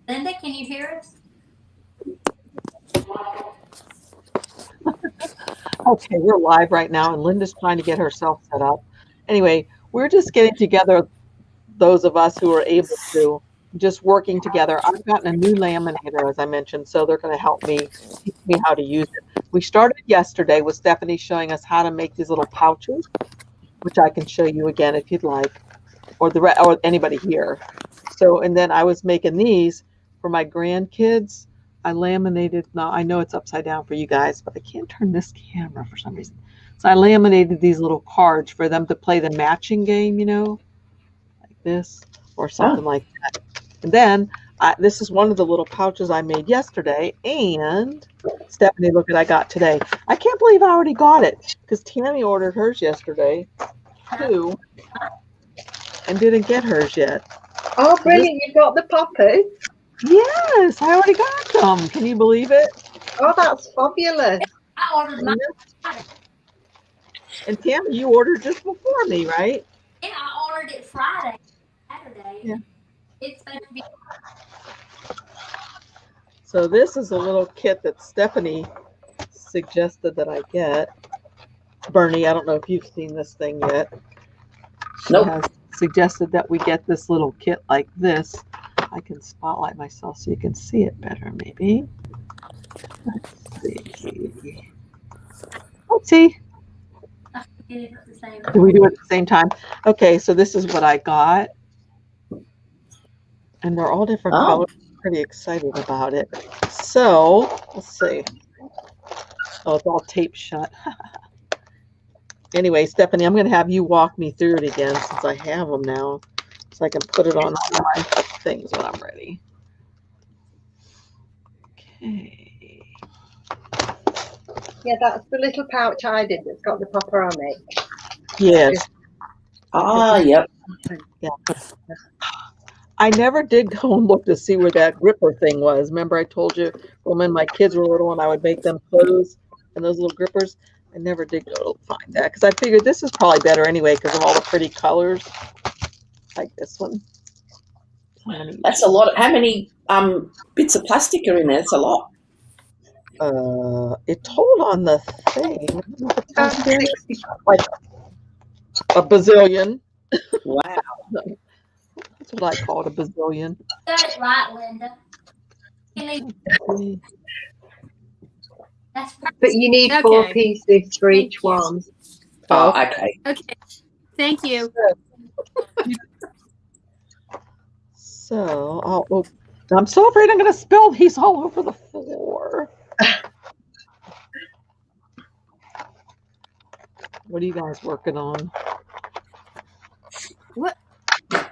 Linda, can you hear us? Okay, we're live right now, and Linda's trying to get herself set up. Anyway, we're just getting together, those of us who are able to, just working together. I've gotten a new laminator, as I mentioned, so they're going to help me, teach me how to use it. We started yesterday with Stephanie showing us how to make these little pouches, which I can show you again if you'd like, or or anybody here. So, and then I was making these for my grandkids. I laminated, now I know it's upside down for you guys, but I can't turn this camera for some reason. So I laminated these little cards for them to play the matching game, you know, like this or something like that. And then this is one of the little pouches I made yesterday. And Stephanie, look what I got today. I can't believe I already got it because Tammy ordered hers yesterday too and didn't get hers yet. Oh, brilliant. You've got the poppers? Yes, I already got them. Can you believe it? Oh, that's fabulous. I ordered mine. And Tammy, you ordered just before me, right? Yeah, I ordered it Friday, Saturday. Yeah. It's supposed to be. So this is a little kit that Stephanie suggested that I get. Bernie, I don't know if you've seen this thing yet. She has suggested that we get this little kit like this. I can spotlight myself so you can see it better, maybe. Let's see. Let's see. Do we do it at the same time? Okay, so this is what I got. And they're all different colors. I'm pretty excited about it. So, let's see. Oh, it's all taped shut. Anyway, Stephanie, I'm going to have you walk me through it again since I have them now. So I can put it on all my things when I'm ready. Okay. Yeah, that's the little pouch I did that's got the popper on it. Yes. Yep. Yeah. I never did go and look to see where that gripper thing was. Remember I told you when my kids were little and I would make them clothes and those little grippers? I never did go to find that because I figured this is probably better anyway because of all the pretty colors. Like this one. That's a lot. How many bits of plastic are in there? It's a lot. It told on the thing like a bazillion. Wow. That's what I call it, a bazillion. Got it right, Linda. That's but you need 4 pieces for each one. Oh, okay. Okay. Thank you. So, I'm so afraid I'm going to spill these all over the floor. What are you guys working on? What? I'm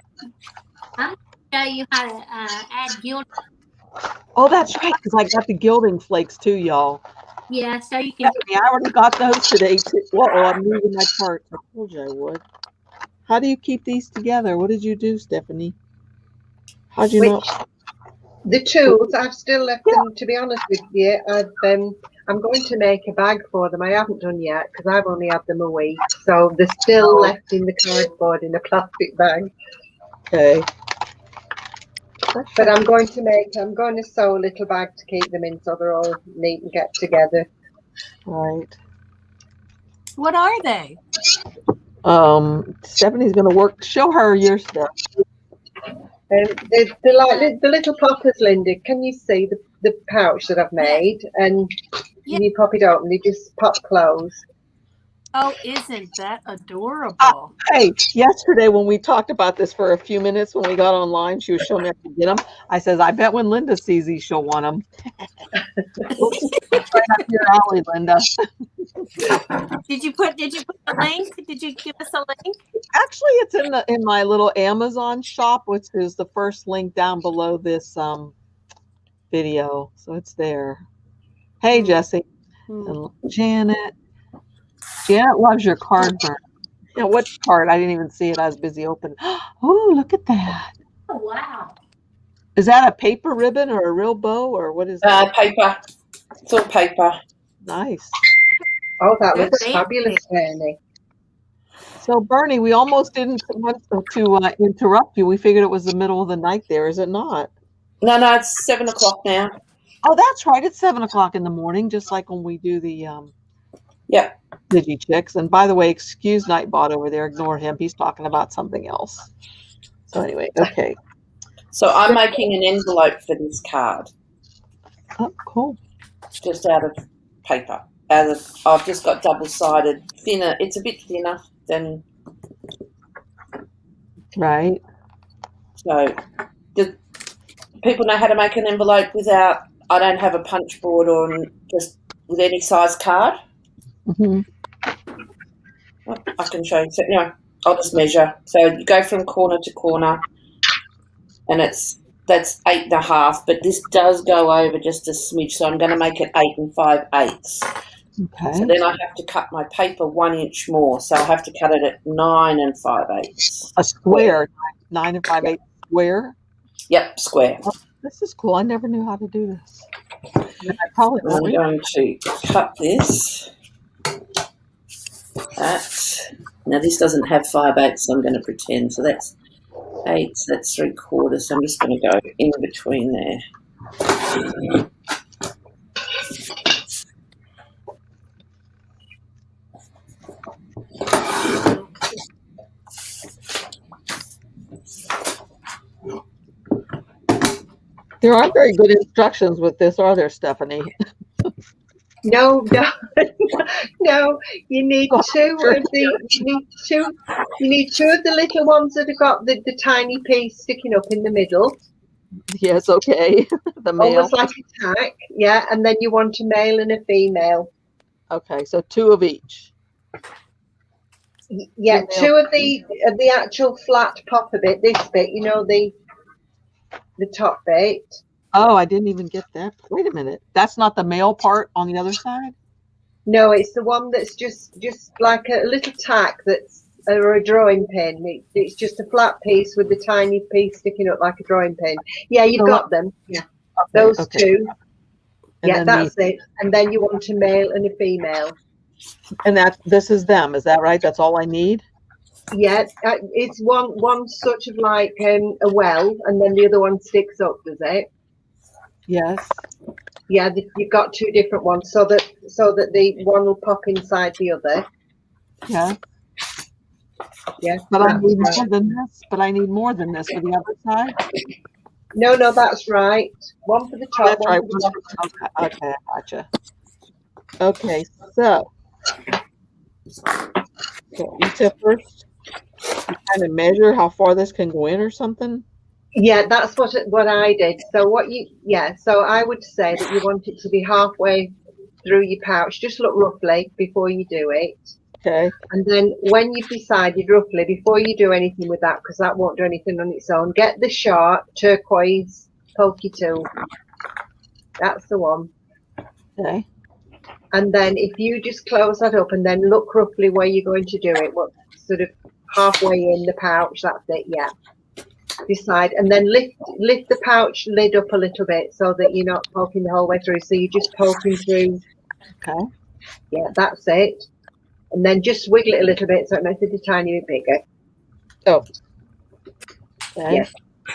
going to show you how to add gilding. Oh, that's right, because I got the gilding flakes too, y'all. Yeah, so you can. I already got those today too. Whoa, I'm moving my parts. I told you I would. How do you keep these together? What did you do, Stephanie? How'd you know? The tools, I've still left them, to be honest with you. I'm going to make a bag for them. I haven't done yet because I've only had them a week. So they're still left in the cardboard in a plastic bag. Okay. But I'm going to sew a little bag to keep them in so they're all neat and get together. Right. What are they? Stephanie's going to show her your stuff. They're like the little poppers, Linda. Can you see the pouch that I've made? And when you pop it open, they just pop close. Oh, isn't that adorable? Hey, yesterday when we talked about this for a few minutes when we got online, she was showing me how to get them. I says, I bet when Linda sees these, she'll want them. Right up your alley, Linda. Did you put the link? Did you give us a link? Actually, it's in my little Amazon shop, which is the first link down below this video. So it's there. Hey, Jesse. And Janet. Janet loves your card, Bert. Yeah, what card? I didn't even see it. I was busy opening. Oh, look at that. Oh, wow. Is that a paper ribbon or a real bow or what is that? Paper. It's all paper. Nice. Oh, that looks fabulous, Bernie. So, Bernie, we almost didn't want to interrupt you. We figured it was the middle of the night there, is it not? No, it's 7 o'clock now. Oh, that's right. It's 7 o'clock in the morning, just like when we do the Yep. Digi chicks. And by the way, excuse Nightbot over there. Ignore him. He's talking about something else. So anyway, okay. So I'm making an envelope for this card. Oh, cool. Just out of paper. I've just got double-sided, thinner. It's a bit thinner than. Right. So, do people know how to make an envelope without? I don't have a punch board or just with any size card. Mm-hmm. Well, I can show you. So, anyway, I'll just measure. So you go from corner to corner, and that's 8.5. But this does go over just a smidge, so I'm going to make it 8 5/8. Okay. So then I have to cut my paper 1 inch more. So I have to cut it at 9 5/8. A square, 9 5/8 square. Yep, square. Oh, this is cool. I never knew how to do this. And I probably I'm going to cut this. Now this doesn't have 5/8, so I'm going to pretend. So that's 8. So that's 3/4. So I'm just going to go in between there. There aren't very good instructions with this, are there, Stephanie? No. You need two of the little ones that have got the tiny piece sticking up in the middle. Yes, okay. The male. Almost like a tack, yeah. And then you want a male and a female. Okay, so 2 of each. Yeah, Female. 2 of the actual flat popper bit. This bit, you know, the top bit. Oh, I didn't even get that. Wait a minute. That's not the male part on the other side? No, it's the one that's just like a little tack that's or a drawing pin. It's just a flat piece with the tiny piece sticking up like a drawing pin. Yeah, you've got them. Yeah, those 2. And yeah, that's it. And then you want a male and a female. And this is them. Is that right? That's all I need? Yeah, it's one sort of like a well, and then the other one sticks up, does it? Yes. Yeah, you've got 2 different ones, so that the one will pop inside the other. Yeah. Yeah. But I need more than this. But I need more than this for the other side. No, that's right. One for the top. That's right. For the Okay, gotcha. Okay, so you said first you kind of measure how far this can go in or something. Yeah, that's what I did. So so I would say that you want it to be halfway through your pouch. Just look roughly before you do it. Okay. And then when you've decided roughly, before you do anything with that, because that won't do anything on its own, get the sharp turquoise pokey tool. That's the one. Okay. And then if you just close that up and then look roughly where you're going to do it, what sort of halfway in the pouch, that's it, yeah. Decide, and then lift the pouch lid up a little bit so that you're not poking the whole way through. So you're just poking through. Okay. Yeah, that's it. And then just wiggle it a little bit so it makes it a tiny bit bigger. Oh. Okay. Yeah.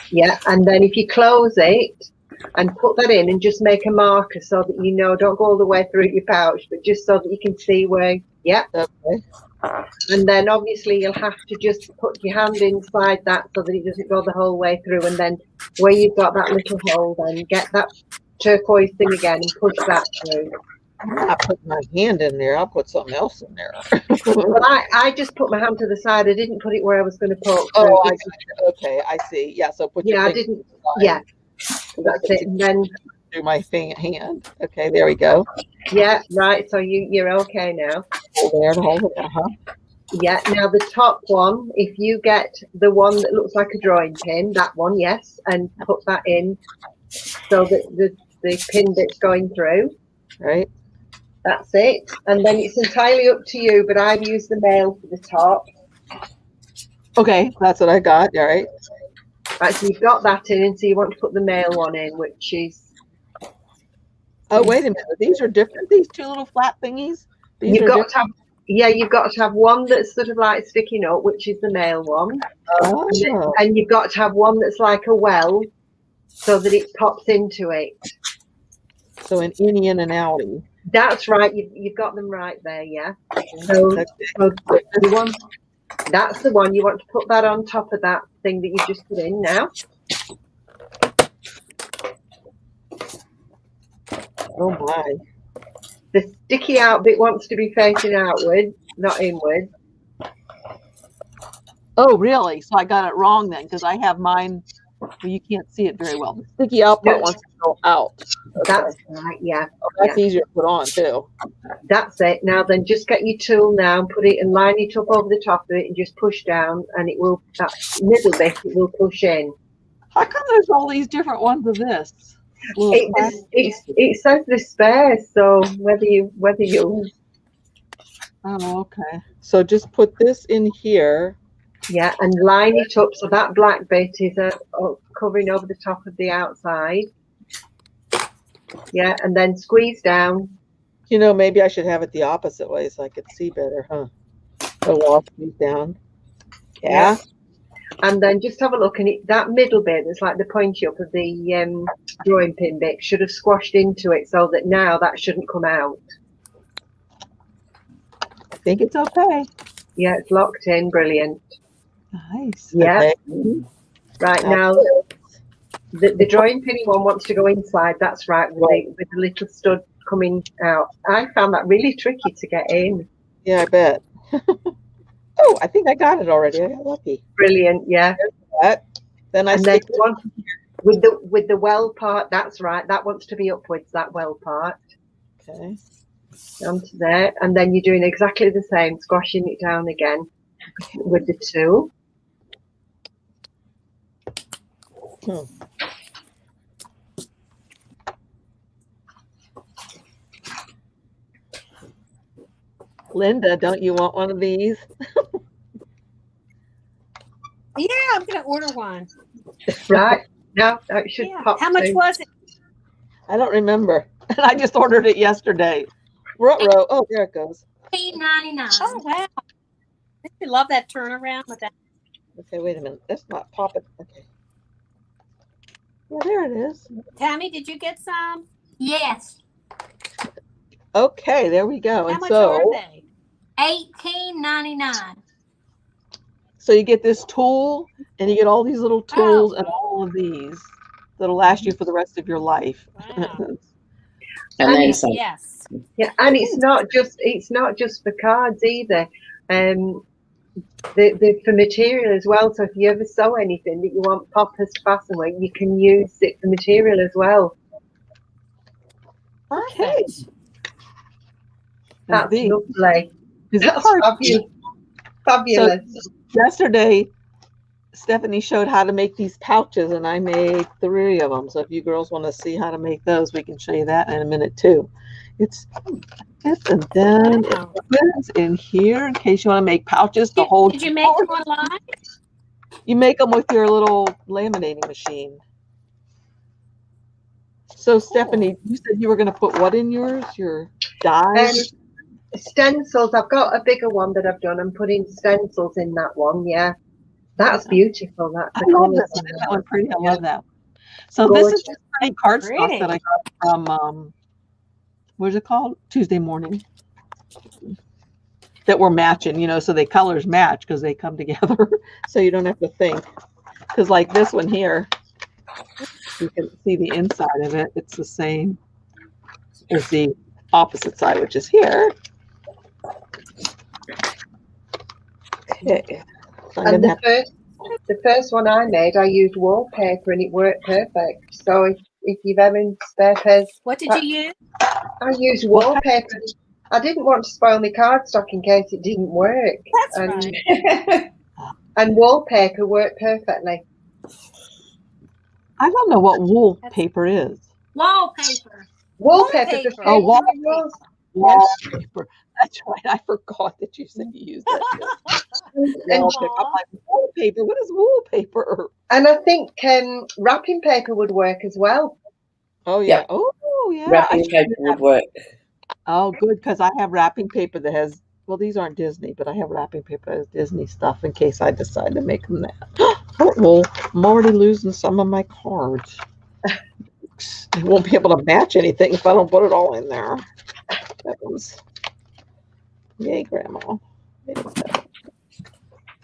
Yeah, and then if you close it and put that in and just make a marker so that you know, don't go all the way through your pouch, but just so that you can see where, yeah. Okay. And then obviously you'll have to just put your hand inside that so that it doesn't go the whole way through. And then where you've got that little hole, then get that turquoise thing again and push that through. I'm not putting my hand in there. I'll put something else in there. Well, I just put my hand to the side. I didn't put it where I was going to poke. Oh, okay. I see. Yeah. So put your I thing didn't. Yeah, that's it. And then through my hand. Okay. There we go. yeah, right. So you're okay now. Hold it. Yeah. Now the top one, if you get the one that looks like a drawing pin, that one, yes, and put that in so that the pin bit's going through. Right. That's it. And then it's entirely up to you, but I've used the male for the top. Okay, that's what I got. All right. Right, so you've got that in, and so you want to put the male one in, which is. Oh, wait a minute. These are different. These 2 little flat thingies. You've got to have. Yeah, you've got to have one that's sort of like sticking up, which is the male one. Oh. And you've got to have one that's like a well, so that it pops into it. So an innie and an outie. That's right. You've got them right there. Yeah. So you want, that's the one. You want to put that on top of that thing that you just put in now. Oh my. The sticky out bit wants to be facing outward, not inward. Oh, really? So I got it wrong then, because I have mine. Well, you can't see it very well. The sticky out part wants to go out. Okay. That's right. Yeah. Oh, that's easier to put on too. That's it. Now then, just get your tool now and put it and line it up over the top of it and just push down, and it will, that middle bit, it will push in. How come there's all these different ones of this? It says the spare, so whether you Oh, okay. So just put this in here. yeah, and line it up so that black bit is covering over the top of the outside. Yeah, and then squeeze down. You know, maybe I should have it the opposite way so I could see better, huh? The wall squeeze down. Yeah. And then just have a look, and that middle bit that's like the pointy up of the drawing pin bit should have squashed into it, so that now that shouldn't come out. I think it's okay. Yeah, it's locked in. Brilliant. Nice. Yeah. Okay. Right now, the drawing pinny one wants to go inside. That's right, with the little stud coming out. I found that really tricky to get in. Yeah, I bet. Oh, I think I got it already. I got lucky. Brilliant. Yeah. Then I and then stick one with the well part. That's right. That wants to be upwards. That well part. Okay. Onto there, and then you're doing exactly the same, squashing it down again with the tool. Linda, don't you want one of these? Yeah, I'm gonna order one. Right now, it should pop. How much was it? I don't remember. I just ordered it yesterday. Row. Oh, there it goes. $8.99. Oh wow! I love that turnaround with that. Okay, wait a minute. That's not popping. Okay. Well, there it is. Tammy, did you get some? Yes. Okay, there we go. How And much so, are they? $18.99. so you get this tool, and you get all these little tools and all of these that'll last you for the rest of your life. Wow. And then some. Yes. Yeah, and it's not just for cards either. The for material as well. So if you ever sew anything that you want poppers to fasten with, you can use it for material as well. Okay. That's lovely. That's fabulous. Fabulous. So yesterday, Stephanie showed how to make these pouches, and I made 3 of them. So if you girls want to see how to make those, we can show you that in a minute too. It's this, and then it opens in here in case you want to make pouches to hold. Did you make them online? You make them with your little laminating machine. So Stephanie, you said you were going to put what in yours? Your dies? Stencils. I've got a bigger one that I've done. I'm putting stencils in that one. Yeah, that's beautiful. That I love that. That one pretty. I love that. So this is just pretty cardstock that I got from what's it called? Tuesday Morning. That we're matching, you know, so the colors match because they come together. So you don't have to think. Because like this one here, you can see the inside of it. It's the same as the opposite side, which is here. Okay. And the first one I made, I used wallpaper and it worked perfect. So if you've ever in spare pairs, what did you use? I used wallpaper. I didn't want to spoil my cardstock in case it didn't work. That's right. And wallpaper worked perfectly. I don't know what wallpaper is. Wallpaper. Wallpaper. Oh, wallpaper. Wallpaper. That's right. I forgot that you said you used that. Wallpaper. I'm like, wallpaper? What is wallpaper? And I think wrapping paper would work as well. Oh, yeah. Oh, yeah. Wrapping paper would work. Oh, good, because I have wrapping paper that has, well, these aren't Disney, but I have wrapping paper that has Disney stuff in case I decide to make them that. Well, I'm already losing some of my cards. I won't be able to match anything if I don't put it all in there. That was, yay, Grandma. Way to go.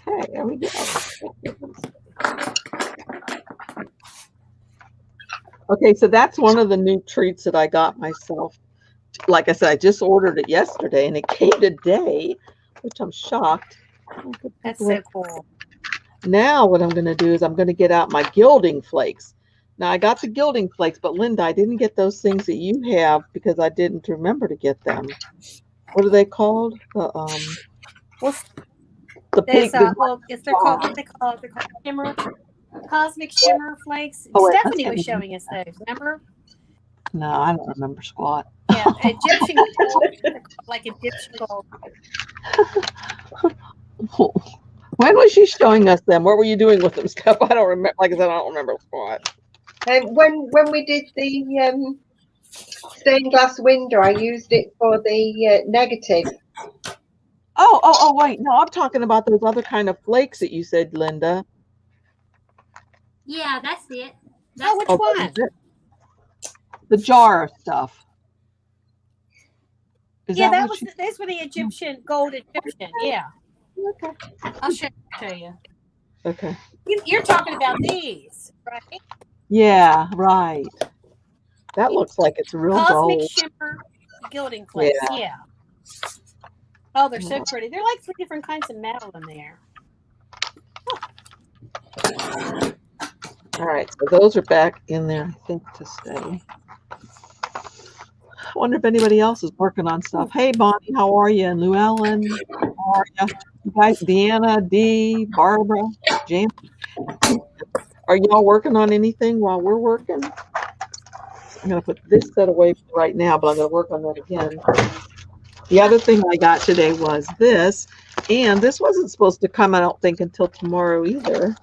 Okay, there we go. Okay, so that's one of the new treats that I got myself. Like I said, I just ordered it yesterday and it came today, which I'm shocked. That's so cool. Now what I'm going to do is I'm going to get out my gilding flakes. Now I got the gilding flakes, but Linda, I didn't get those things that you have because I didn't remember to get them. What are they called? Well, The pig. well, they're called what they call it. They're called shimmer, cosmic shimmer flakes. Oh, Stephanie was showing us those. Remember? No, I don't remember squat. Yeah, Egyptian gold, like Egyptian gold. When was she showing us them? What were you doing with them, Steph? I don't remember. Like I said, I don't remember squat. When we did the stained glass window, I used it for the negative. Oh, wait. No, I'm talking about those other kind of flakes that you said, Linda. Yeah, that's it. Oh, which one? The jar stuff. Yeah, those were the Egyptian gold Egyptian. Yeah. Okay. I'll show you. Okay. You're talking about these, right? Yeah, right. That looks like it's real Cosmic gold. shimmer gilding flakes. Yeah. Oh, they're so pretty. They're like 3 different kinds of metal in there. All right, so those are back in there, I think, to stay. I wonder if anybody else is working on stuff. Hey, Bonnie, how are you? And Llewellyn, how are you? You guys, Deanna, Dee, Barbara, Jan, are y'all working on anything while we're working? I'm going to put this set away right now, but I'm going to work on that again. The other thing I got today was this, and this wasn't supposed to come, I don't think, until tomorrow either.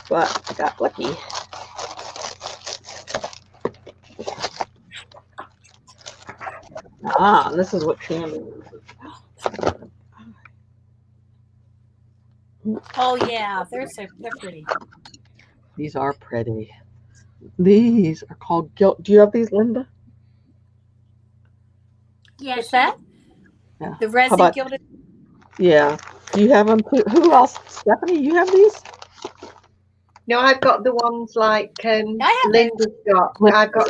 But I got lucky. Ah, this is what Candy uses. Oh yeah, they're pretty. These are pretty. These are called gilt. Do you have these, Linda? Yeah, What's that? Yeah. The resin gilded. Yeah. You have them. Who else? Stephanie, you have these? No, I've got the ones like Linda's got. I've got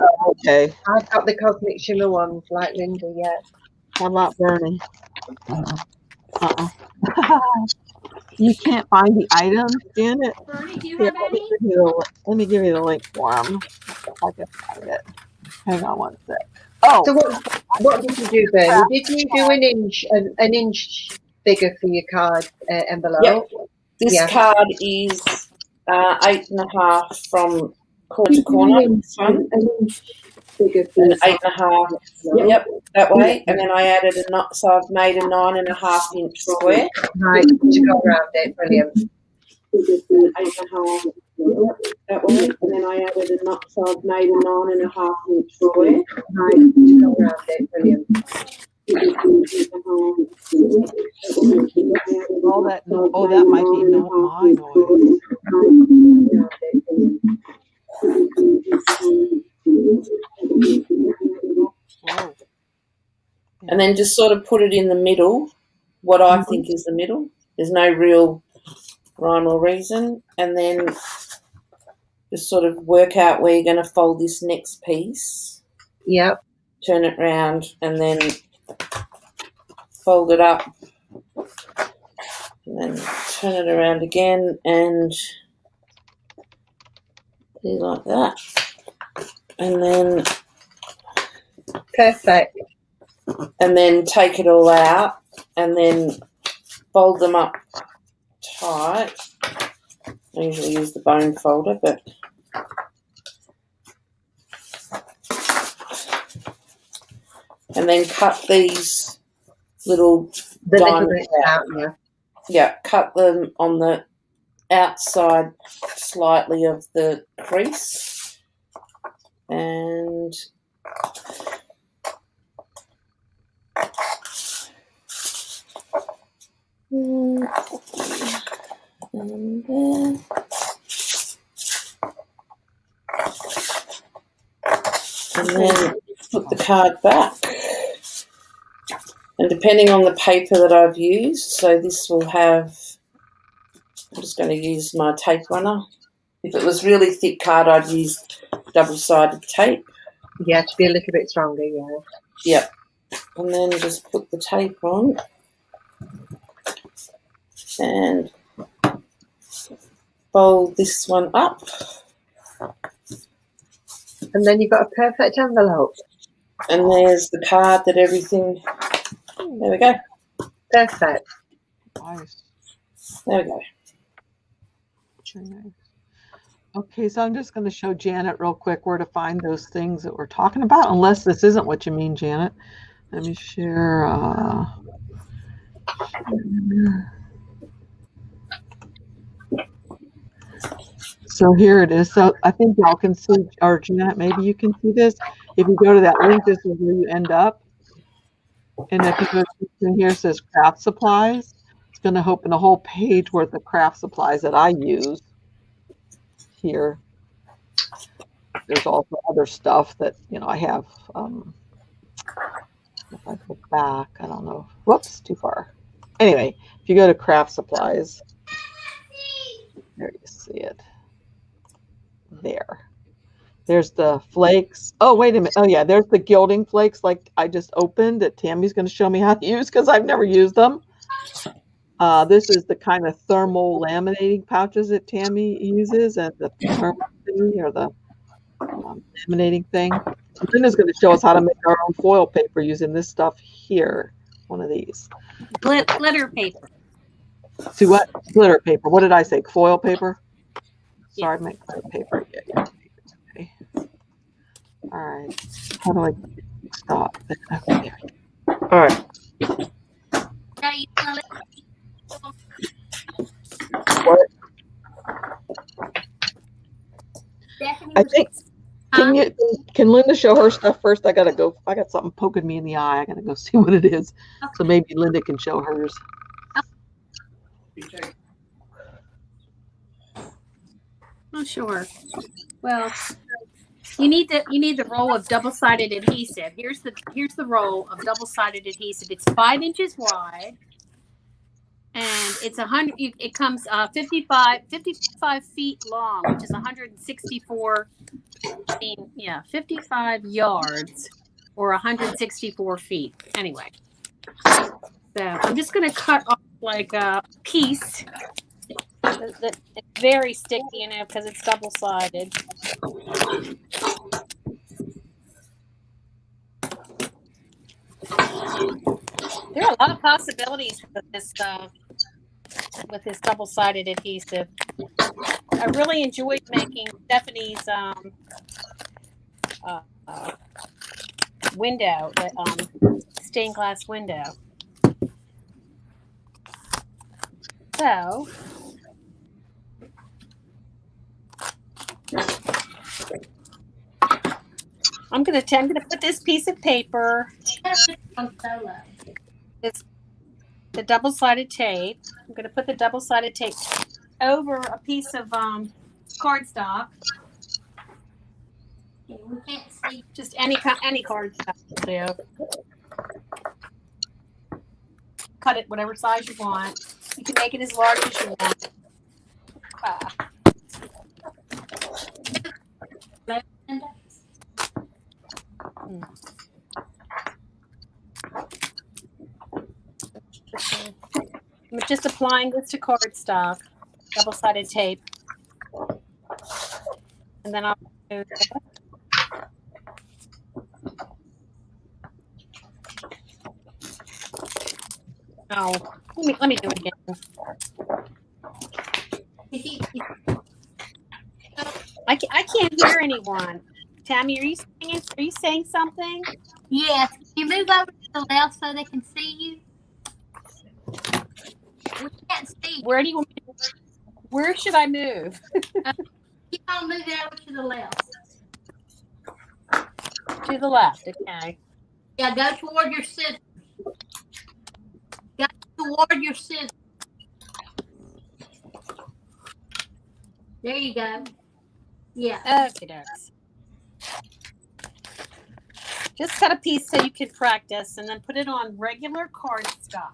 the cosmic shimmer ones like Linda. Yeah. How about Bernie? You can't find the items, Janet? Bernie, do you Here, have any? let me give you the link for them. If I can find it. Hang on one sec. Oh. So what did you do, Bernie? Did you do an inch figure for your card envelope? Yep. This card is 8.5 from corner to corner. This one. And 8.5. Yep, that way. And then I added a knot, so I've made a 9.5 inch square. Right, to go around it. Brilliant. 8.5. Yep, that way. And then I added a knot, so I've made a 9.5 inch square. Right, to go around it. Brilliant. That might be my noise. And then just sort of put it in the middle, what I think is the middle. There's no real rhyme or reason. And then just sort of work out where you're going to fold this next piece. Yep. Turn it round and then fold it up. And then turn it around again and do like that. And then perfect. And then take it all out and then fold them up tight. I usually use the bone folder, but and then cut these little diamonds out. Yeah, cut them on the outside slightly of the crease and And then put the card back. And depending on the paper that I've used, so this will have, I'm just going to use my tape runner. If it was really thick card, I'd use double-sided tape. Yeah, to be a little bit stronger, yeah. Yep. And then just put the tape on. And fold this one up. And then you've got a perfect envelope. And there's the card that everything, there we go. Perfect. Nice. There we go. Very nice. Okay, so I'm just going to show Janet real quick where to find those things that we're talking about, unless this isn't what you mean, Janet. Let me share. So here it is. So I think y'all can see, or Janet, maybe you can see this. If you go to that link, this is where you end up. And if you go to here, it says craft supplies. It's going to open a whole page worth of craft supplies that I use here. There's also other stuff that, you know, I have. If I go back, I don't know. Whoops, too far. Anyway, if you go to craft supplies, there you see it. There. There's the flakes. Oh, wait a minute. Oh, yeah, there's the gilding flakes like I just opened that Tammy's going to show me how to use because I've never used them. This is the kind of thermal laminating pouches that Tammy uses, and the thermal thingy, or the laminating thing. And Linda's going to show us how to make our own foil paper using this stuff here. One of these. Glitter paper. See what? Glitter paper. What did I say? Foil paper? Sorry, I meant glitter paper. Yeah. Okay. All right. How do I stop? Okay, there we go. All right. What? I think. Can Linda show her stuff first? I gotta go. I got something poking me in the eye. I gotta go see what it is. Okay. So maybe Linda can show hers. Oh, sure. Well, you need the roll of double-sided adhesive. Here's the roll of double-sided adhesive. It's 5 inches wide, and it's 100. It comes 55 feet long, which is 164. 55 yards or 164 feet. Anyway, so I'm just going to cut off like a piece. It's very sticky, you know, because it's double-sided. There are a lot of possibilities with this double-sided adhesive. I really enjoyed making Stephanie's window, the stained glass window. So I'm gonna put this piece of paper. It's the double-sided tape. I'm gonna put the double-sided tape over a piece of cardstock. We can't see. Just any cardstock will do. Cut it whatever size you want. You can make it as large as you want. I'm just applying this to cardstock, double-sided tape, and then I'll do this. Oh, let me do it again. I can't hear anyone. Tammy, are you saying something? Yes. Can you move over to the left so they can see you? We can't see. Where do you want me to, where should I move? Keep on moving over to the left. To the left, okay. Yeah, go toward your scissors. Go toward your scissors. There you go. Yeah. Okay, dokes. Just cut a piece so you can practice, and then put it on regular cardstock.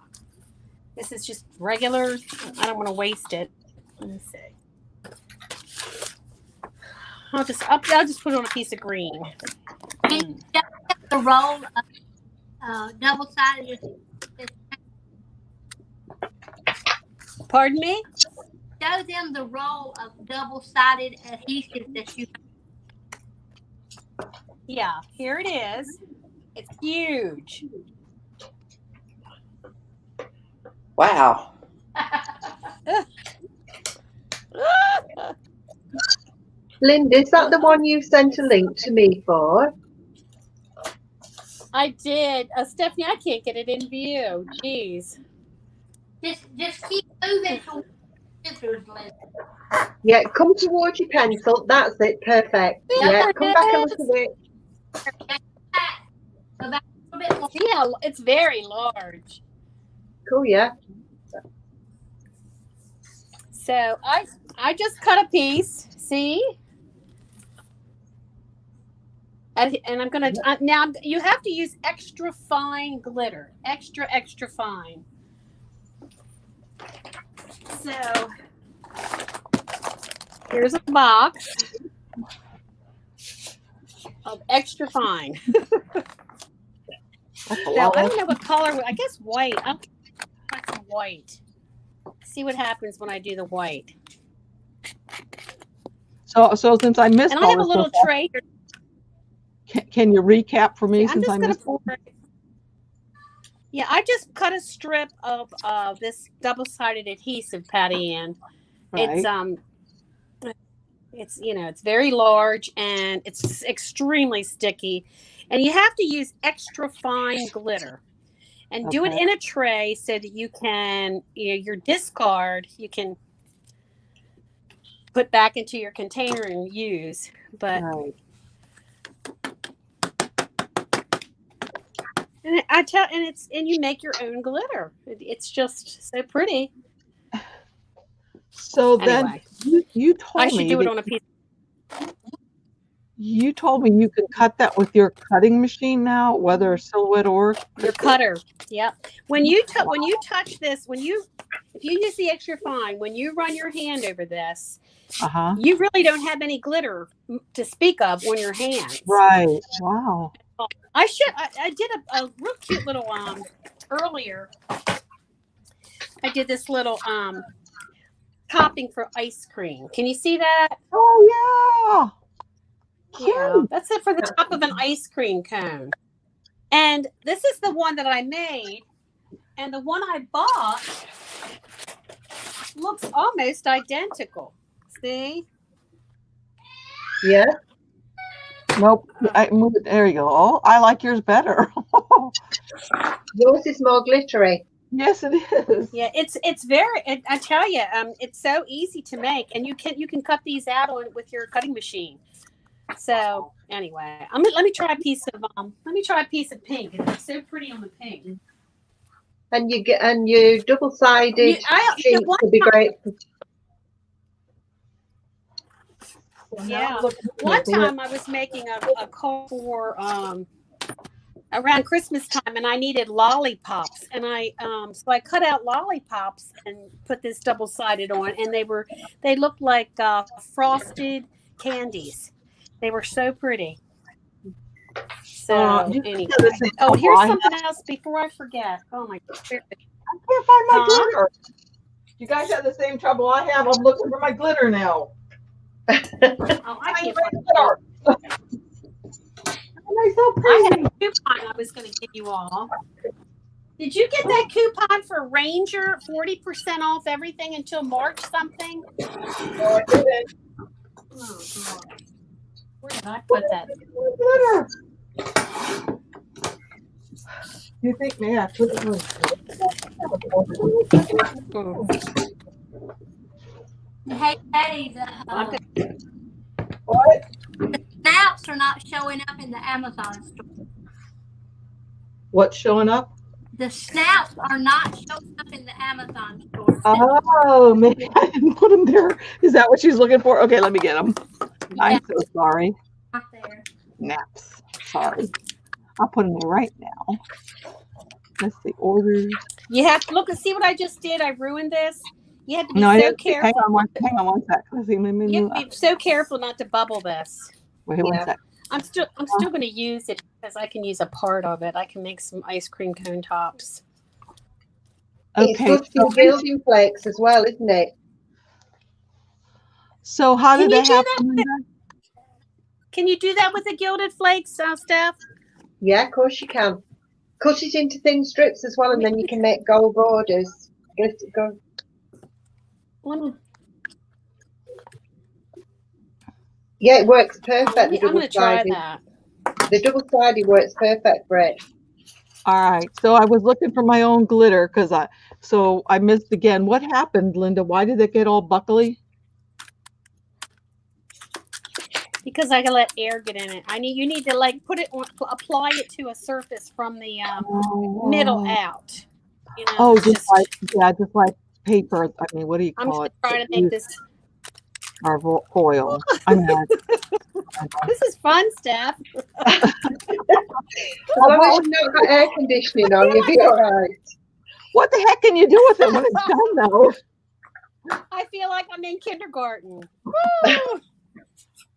This is just regular. I don't want to waste it. Let me see. I'll just put it on a piece of green. Can you show them the roll of double-sided? Pardon me? Show them the roll of double-sided adhesive that you. Yeah, here it is. It's huge. Wow. Linda, is that the one you sent a link to me for? I did. Stephanie, I can't get it in view. Jeez. Just keep moving towards scissors, Linda. Yeah, come towards your pencil. That's it. Perfect. Yeah, come back a little bit. Go back a little bit more. Yeah, it's very large. Cool, yeah. So I just cut a piece. See? And I'm gonna now. You have to use extra fine glitter, extra fine. So here's a box of extra fine. Now I don't know what color. I guess white. I'll try some white. See what happens when I do the white. So since I missed And I all have a this little before, tray. can you recap for me I'm since just I gonna missed? pour it. Yeah, I just cut a strip of this double-sided adhesive, Patty Ann. Right. It's it's very large and it's extremely sticky, and you have to use extra fine glitter, and do it Okay. in a tray so that you can your discard you can put back into your container and use. But Right. and you make your own glitter. It's just so pretty. So then Anyway, you I told should me do it that on a piece. you told me you can cut that with your cutting machine now, whether silhouette or Your cutter. Yep. When you touch this, if you use the extra fine, when you run your hand over this, uh-huh. you really don't have any glitter to speak of on your hands. Right. Wow. I did a real cute little earlier. I did this little topping for ice cream. Can you see that? Oh yeah. Yeah, Cute. that's it for the top of an ice cream cone. And this is the one that I made, and the one I bought looks almost identical. See? Yeah. Nope. I moved it. There you go. Oh, I like yours better. Yours is more glittery. Yes, it is. Yeah, it's very. I tell you, it's so easy to make, and you can cut these out with your cutting machine. So anyway, let me try a piece of pink. It looks so pretty on the pink. And your double-sided sheets would be great. Yeah. One time I was making a card for around Christmas time, and I needed lollipops, and so I cut out lollipops and put this double-sided on, and they looked like frosted candies. They were so pretty. So anyway. Oh, here's something else before I forget. Oh my God. I can't find my glitter. You guys have the same trouble I have. I'm looking for my glitter now. Oh, I can't find glitter. I had a coupon I was going to give you all. Did you get that coupon for Ranger 40% off everything until March something? No, I didn't. Oh, God. Where did I put that? Glitter. You think, man, I put it Hey, What? the snouts are not showing up in the Amazon store. What's showing up? the snaps are not showing up in the Amazon store. Oh, maybe I didn't put them there. Is that what she's looking for? Okay, let me get them. I'm so sorry. Not there. Naps. Sorry. I'll put them there right now. Let's see. Orders. You have to look and see what I just did. I ruined this. You have to be No, I so didn't see. careful. Hang on one sec. Let's see. You have to be so careful not to bubble this. Wait one sec. I'm still going to use it because I can use a part of it. I can make some ice cream cone tops. It's Okay. good for gilding flakes as well, isn't it? So how did that Can you do happen? that? Can you do that with the gilded flakes, Steph? Yeah, of course you can. Cut it into thin strips as well, and then you can make gold borders. Go. Yeah, it works perfect. I'm going to try that. The double-sided works perfect for it. All right. So I was looking for my own glitter because I missed again. What happened, Linda? Why did it get all buckly? Because I can let air get in it. You need to like put it on, apply it to a surface from the middle out. You know, just like paper. I mean, what do you call it? I'm trying to make this. Or foil. I mean, this is fun, Steph. As long as you've not got air conditioning on, you'll be all right. What the heck can you do with it when it's done, though? I feel like I'm in kindergarten. Woo!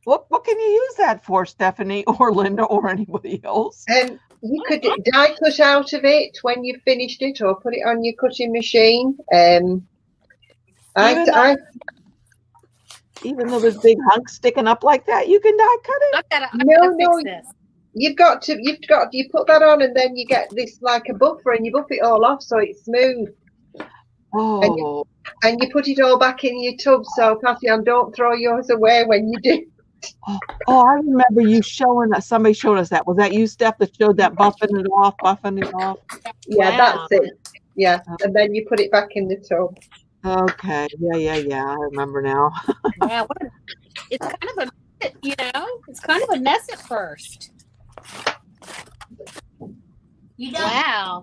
What can you use that for, Stephanie or Linda or anybody else? And you could die cut out of it when you've finished it, or put it on your cutting machine. Even though there's big hunks sticking up like that, you can die cut it. No. You put that on, and then you get this like a buffer, and you buff it all off so it's smooth. Oh. And you put it all back in your tub. So, Patty, don't throw yours away when you do. Oh, I remember you showing us. Somebody showed us that. Was that you, Steph, that showed that buffing it off? Yeah, wow. That's it. Yeah, and then you put it back in the tub. Okay. Yeah. I remember now. Yeah, it's kind of it's kind of a mess at first. Wow.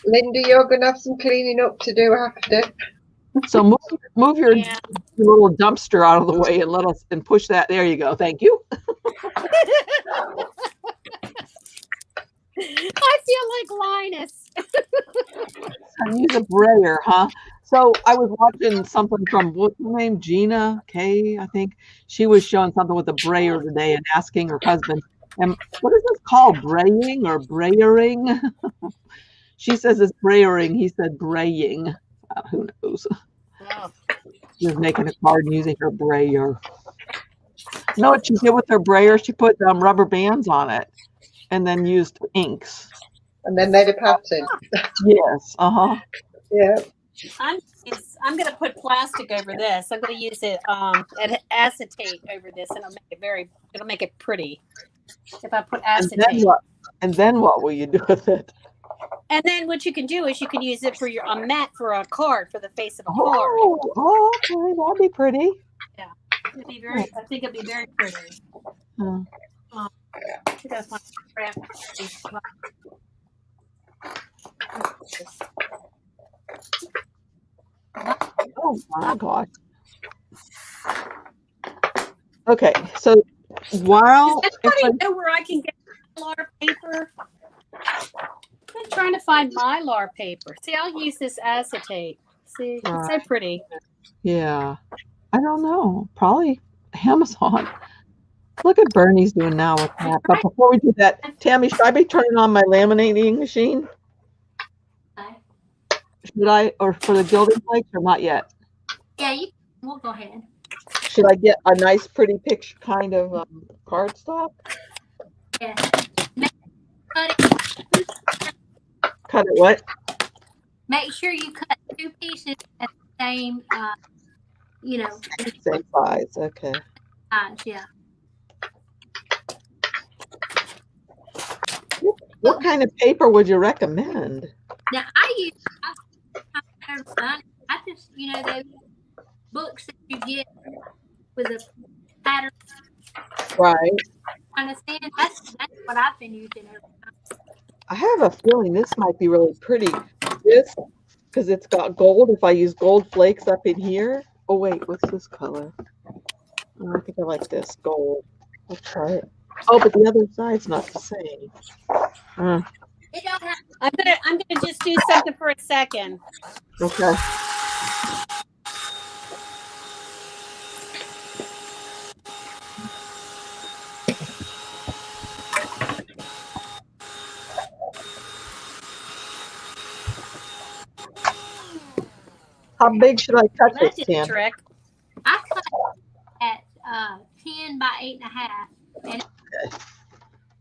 Linda, you're going to have some cleaning up to do after. So move your little dumpster out of the way and let us push that. There you go. Thank you. I feel like Linus. I use a brayer, huh? So I was watching something from, what's her name? Gina Kay, I think. She was showing something with a brayer today and asking her husband, and what is this called? Braying or brayering? She says it's brayering. He said braying. Who knows? Oh. She was making a card using her brayer. You know what she did with her brayer? She put rubber bands on it and then used inks. And then made a pattern. Yes. Yeah. I'm going to put plastic over this. I'm going to use it acetate over this, and it'll make it pretty. If I put acetate. And then what will you do with it? And then what you can do is you can use it for a mat for a card, for the face of a card. Oh, okay, that'd be pretty. Yeah, I think it'd be very pretty. Oh my gosh. Okay, so while does anybody know where I can get Mylar paper? I'm trying to find Mylar paper. See, I'll use this acetate. See, it's so pretty. Yeah, I don't know. Probably Amazon. Look at Bernie's doing now with that. But before we do that, Tammy, should I be turning on my laminating machine? Should I, or for the gilding flakes, or not yet? Yeah, we'll go ahead. Should I get a nice, pretty picture kind of cardstock? Yeah. Cut it what? Make sure you cut 2 pieces at the same, same size. Okay. Yeah. What kind of paper would you recommend? Now I just those books that you get with a pattern. Right. Understand? That's what what I've been using. I have a feeling this might be really pretty. This, because it's got gold. If I use gold flakes up in here. Oh wait, what's this color? Oh, I think I like this gold. I'll try it. Oh, but the other side's not the same. It don't have I'm gonna just do something for a second. Okay. How big should I cut That this, did the Tam? trick. I cut at 10 by 8.5. And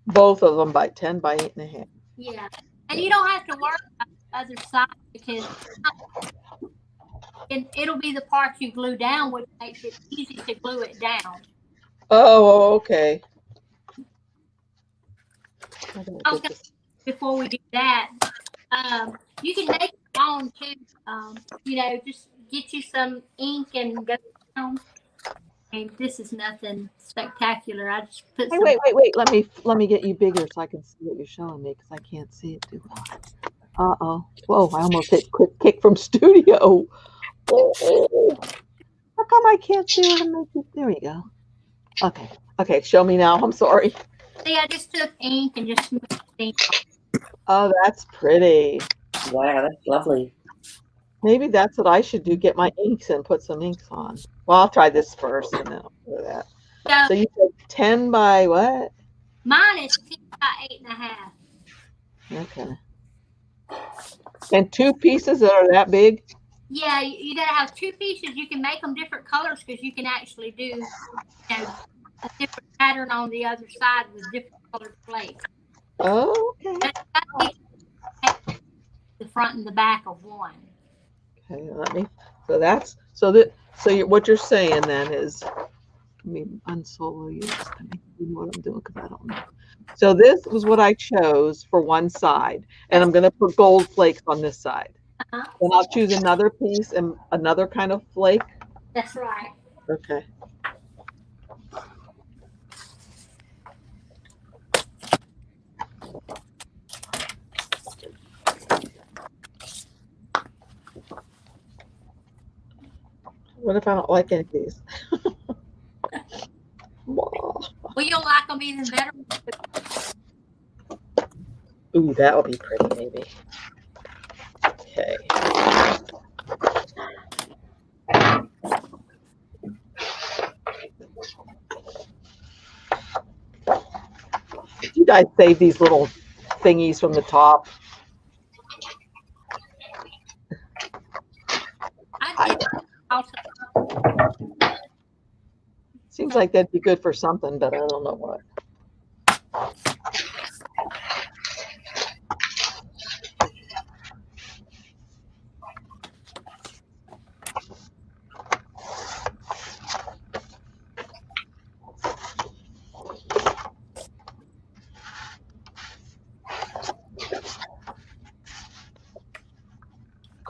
Both of them by 10 by 8.5. yeah. And you don't have to worry about the other side because it'll be the part you glue down, which makes it easy to glue it down. Oh, okay. Okay, before we do that, you can make your own too. You know, just get you some ink and go down. And this is nothing spectacular. I just put Hey, some. wait. Let me get you bigger so I can see what you're showing me because I can't see it too well. Uh-oh. Whoa, I almost hit quick kick from studio. Oh. How come I can't see what I'm making? There we go. Okay. Okay, show me now. I'm sorry. See, I just took ink and just smeared ink. Oh, that's pretty. Wow, that's lovely. Maybe that's what I should do. Get my inks and put some inks on. Well, I'll try this first and then I'll do that. So you said 10 by what? Mine is 10 by 8.5. Okay. And 2 pieces that are that big? Yeah, you gotta have 2 pieces. You can make them different colors because you can actually do, you know, a different pattern on the other side with different colored flakes. Oh, okay. The front and the back of one. Okay, let me. So what you're saying then is, let me unsolo you. Let me see what I'm doing because I don't know. So this was what I chose for one side, and I'm going to put gold flakes on this side. Uh-huh. Then I'll choose another piece and another kind of flake. That's right. Okay. What if I don't like any of these? Well, you'll like them even better. Ooh, that'll be pretty, maybe. Okay. You guys save these little thingies from the top. Seems like that'd be good for something, but I don't know what.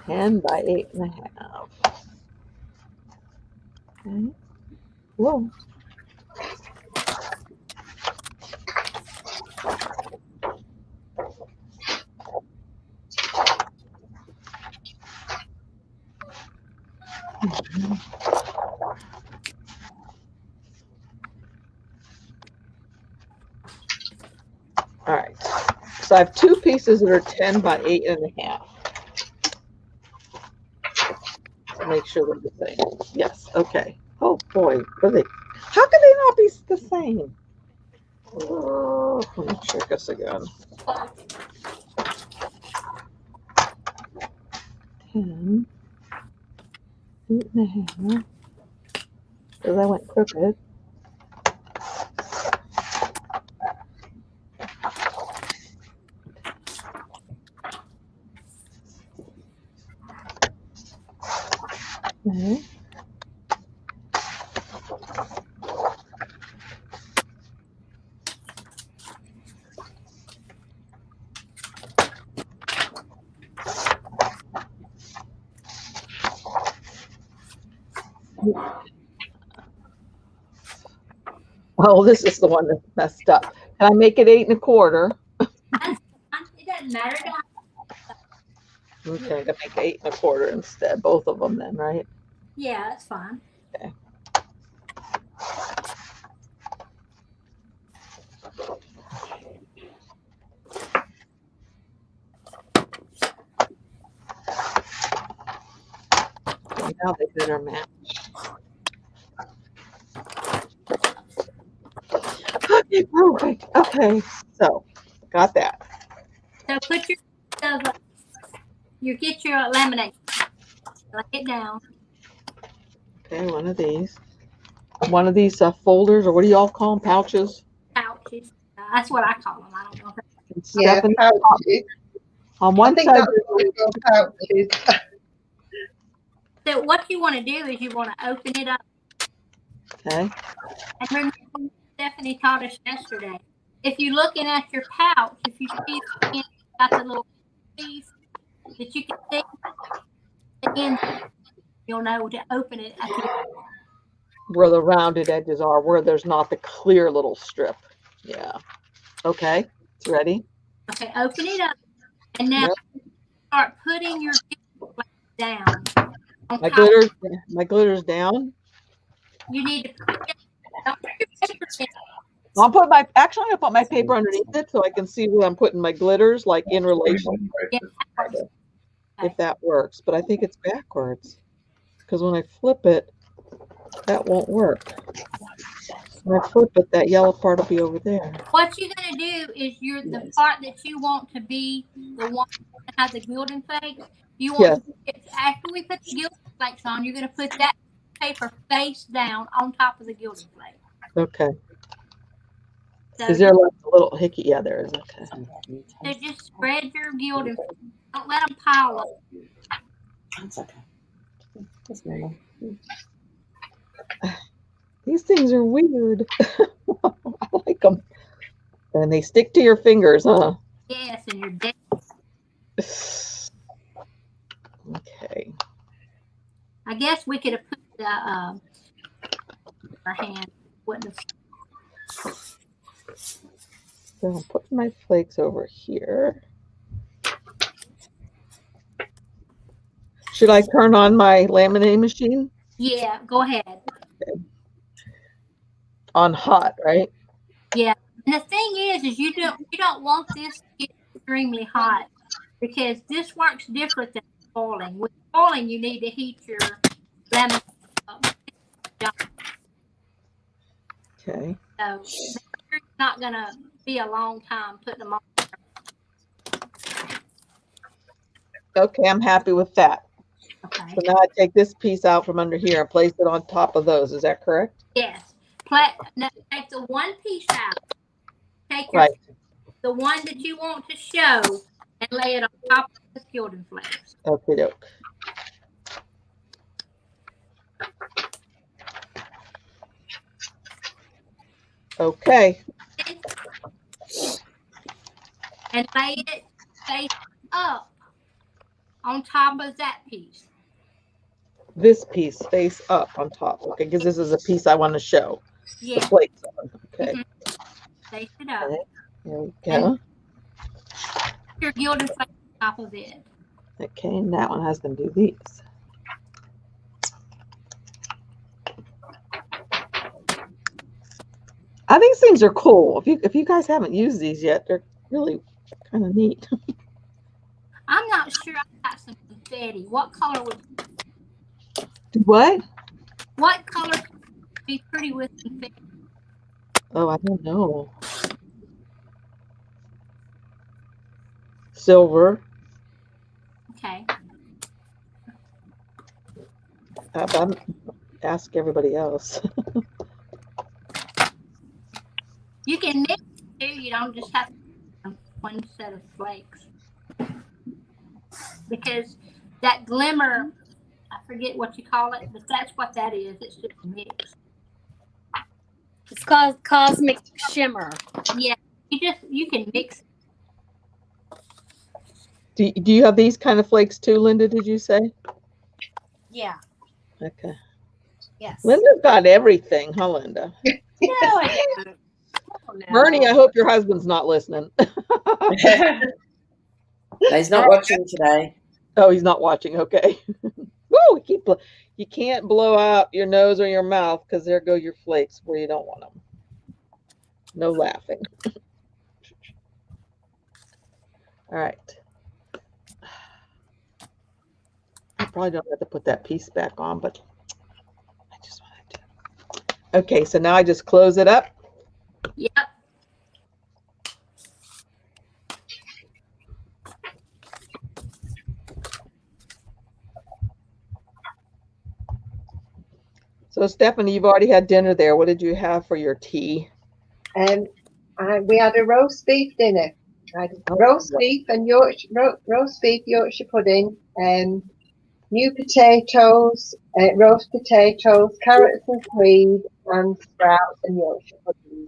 Ten by 8.5. Okay. Whoa. All right. So I have 2 pieces that are 10 by 8.5. Make sure they're the same. Yes. Okay. Oh boy, are they? How can they not be the same? Oh, let me check this again. 10, 8.5. Because I went crooked. Okay. Oh, this is the one that's messed up. Can I make it 8 1/4? It doesn't matter. Okay, I'm gonna make 8 1/4 instead. Both of them then, right? Yeah, that's fine. Okay. Okay, now they better match. Okay, perfect. Okay, so got that. So put you get your laminate. Lay it down. Okay, one of these. One of these folders, or what do y'all call them? Pouches? Pouches. That's what I call them. I don't know if that's Yeah, Stephanie, pouches. on I one think side. that's what we call pouches. So what you want to do is you want to open it up. Okay. And remember, Stephanie taught us yesterday. If you're looking at your pouch, if you see the end, got the little piece that you can see the end, you'll know to open it at the end. Where the rounded edges are, where there's not the clear little strip. Yeah. Okay. It's ready. Okay, open it up, and now start putting your down. My glitter's down. You need to put it down. I'm gonna put my paper underneath it so I can see where I'm putting my glitters, like in relation. Yeah. If that works, but I think it's backwards because when I flip it, that won't work. When I flip it, that yellow part will be over there. What you're gonna do is the part that you want to be the one that has the gilding flakes. You want after we put the gilding flakes on, you're gonna put that paper face down on top of the gilding flake. Okay. So Is there like a little hickey? Yeah, there is. Okay. So just spread your gilding flakes. Don't let them pile up. That's okay. That's normal. These things are weird. I like them. And they stick to your fingers, huh? Yes, and you're dead. Okay. I guess we could have put the our hand. Wouldn't have. So I'm putting my flakes over here. Should I turn on my laminating machine? Yeah, go ahead. Okay. On hot, right? Yeah. And the thing is you don't want this to get extremely hot because this works different than boiling. With boiling, you need to heat your lemon up. Okay. So it's not gonna be a long time putting them on. Okay, I'm happy with that. Okay. So now I take this piece out from under here and place it on top of those. Is that correct? Yes. Now, take the one piece out. Take the one that you want to show and lay it on top of the gilding flakes. Okay, doke. Okay. And lay it face up on top of that piece. This piece face up on top. Okay, because this is a piece I want to show. Yeah. The flakes on. Okay. Face it up. Okay. There we go. Your gilding flake on top of it. Okay, and that one has them do these. I think these things are cool. If you guys haven't used these yet, they're really kind of neat. I'm not sure I got some confetti. What color would What? What color would be pretty with confetti? Oh, I don't know. Silver. Okay. Ask everybody else. You can mix it too. You don't just have one set of flakes. Because that glimmer, I forget what you call it, but that's what that is. It's just a mix. It's called cosmic shimmer. Yeah, you can mix it. Do you have these kind of flakes too, Linda, did you say? Yeah. Okay. Yes. Linda's got everything, huh, Linda? No, I don't. Oh, no. Bernie, I hope your husband's not listening. He's not watching today. Oh, he's not watching. Okay. Woo! You can't blow out your nose or your mouth because there go your flakes where you don't want them. No laughing. All right. I probably don't have to put that piece back on, but I just wanted to. Okay, so now I just close it up. Yep. So Stephanie, you've already had dinner there. What did you have for your tea? We had a roast beef dinner. I had roast beef and roast beef Yorkshire pudding, new potatoes, roast potatoes, carrots and peas, and sprouts and Yorkshire pudding.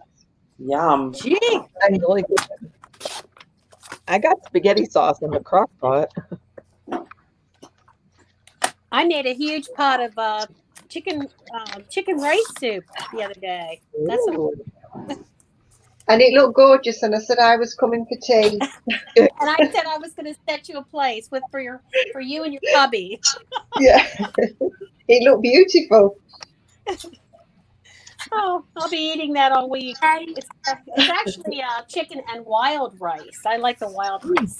Yum. Gee, I'm really good. I got spaghetti sauce in the crock pot. I made a huge pot of chicken rice soup the other day. That's Ooh. And it looked gorgeous, and I said I was coming for tea. and I said I was going to set you a place for you and your hubby. Yeah, it looked beautiful. Oh, I'll be eating that all week. It's actually chicken and wild rice. I like the wild rice.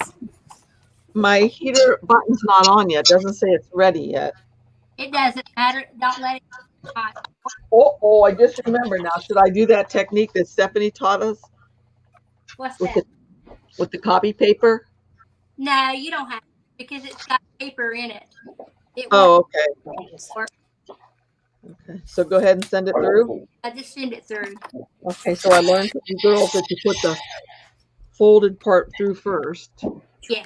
My heater button's not on yet. It doesn't say it's ready yet. It doesn't matter. Don't let it get hot. Oh, I just remember now. Should I do that technique that Stephanie taught us What's with that? with the copy paper? No, you don't have to because it's got paper in it. It Oh, won't okay. work. Okay. So go ahead and send it through. I just send it through. Okay. So I learned from you girls that you put the folded part through first. Yeah.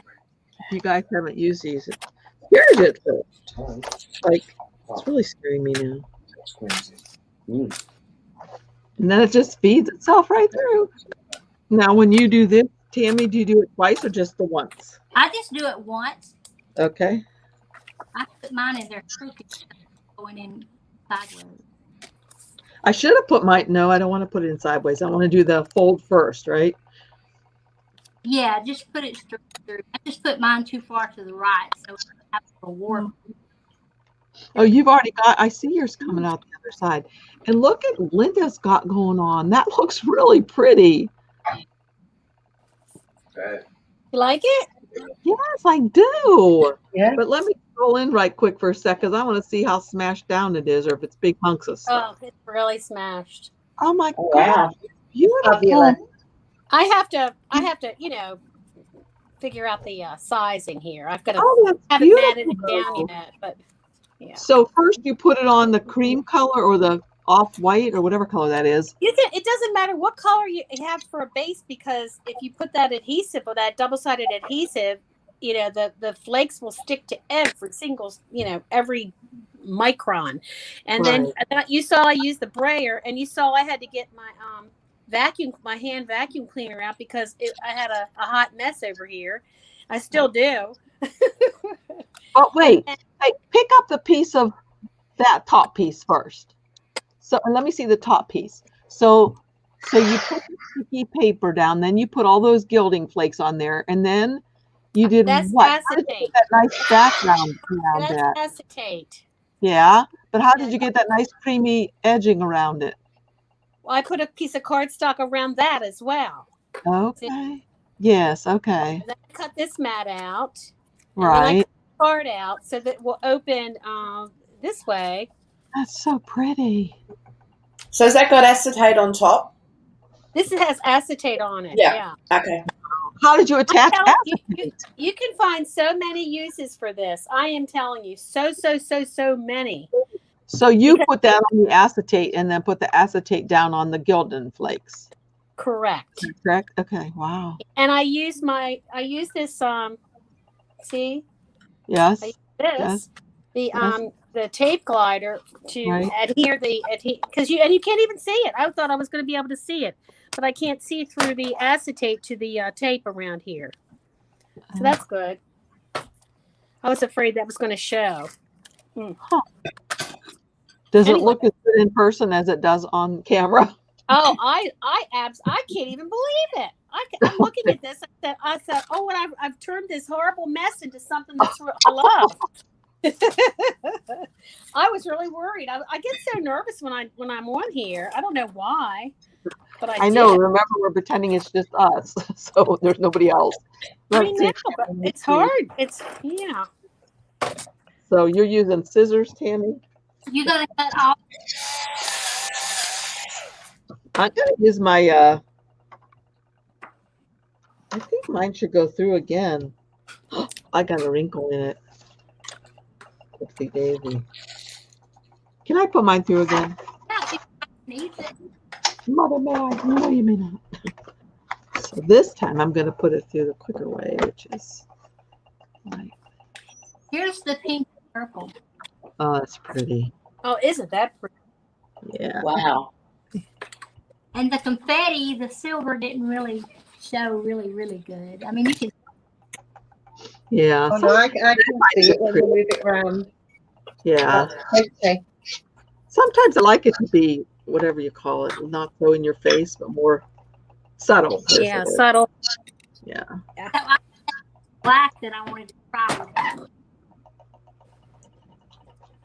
If you guys haven't used these, it scares it first. Like, it's really scaring me now. And then it just feeds itself right through. Now, when you do this, Tammy, do you do it twice or just the once? I just do it once. Okay. I put mine in there crooked, going in sideways. I should have put my, no, I don't want to put it in sideways. I want to do the fold first, right? Yeah, just put it straight through. I just put mine too far to the right, so it has a warp. Oh, you've already got, I see yours coming out the other side. And look at Linda's got going on. That looks really pretty. You like it? Yes, I do. Yeah. But let me scroll in right quick for a sec because I want to see how smashed down it is or if it's big hunks of stuff. Oh, it's really smashed. Oh my Oh, God. wow. Beautiful. Fabulous. I have to, figure out the sizing here. I've got to Oh, that's haven't matted it beautiful. down yet, but yeah. So first you put it on the cream color or the off-white or whatever color that is. It doesn't matter what color you have for a base, because if you put that adhesive or that double-sided adhesive, the flakes will stick to every single, every micron. And then you saw I used the brayer, and you saw I had to get my my hand vacuum cleaner out because I had a hot mess over here. I still do. Oh, wait. Hey, pick up the piece of that top piece first. So let me see the top piece. So you put the sticky paper down, then you put all those gilding flakes on there, and then you did That's what? How did you acetate. get that nice background around That's that? acetate. Yeah, but how did you get that nice creamy edging around it? Well, I put a piece of cardstock around that as well. Okay. Yes. Okay. Then I cut this mat out. Right. Card out so that it will open this way. That's so pretty. So has that got acetate on top? This has acetate on it. Yeah. Okay. How did you attach You can find so many uses for this. I am telling you, so many. So you put that on the acetate and then put the acetate down on the Gilding flakes. Correct. Correct. Okay. Wow. And I use this see? Yes. I use this. Yes. The tape glider to adhere because you can't even see it. I thought I was going to be able to see it, but I can't see through the acetate to the tape around here. So that's good. I was afraid that was going to show. Does it look as good in person as it does on camera? Oh, I can't even believe it. I'm looking at this. I said, oh, and I've turned this horrible mess into something that's I love. I was really worried. I get so nervous when I'm on here. I don't know why, but I know. Remember, we're pretending it's just us, so there's nobody else. I know, but it's hard. Yeah. So you're using scissors, Tammy? You're gonna cut off. I'm gonna use my. I think mine should go through again. I got a wrinkle in it. Oopsie daisy. Can I put mine through again? Needs it. Mother, may I? No, you may not. So this time I'm going to put it through the quicker way, which is like. Here's the pink and purple. Oh, that's pretty. Oh, isn't that pretty? Yeah. Wow. And the confetti, the silver didn't really show really good. I mean, you can. Yeah. Oh, no, I can see it when we move it around. Yeah. Okay. Sometimes I like it to be whatever you call it, not so in your face, but more subtle. Yeah, subtle. Yeah. So I black that I wanted to try with that.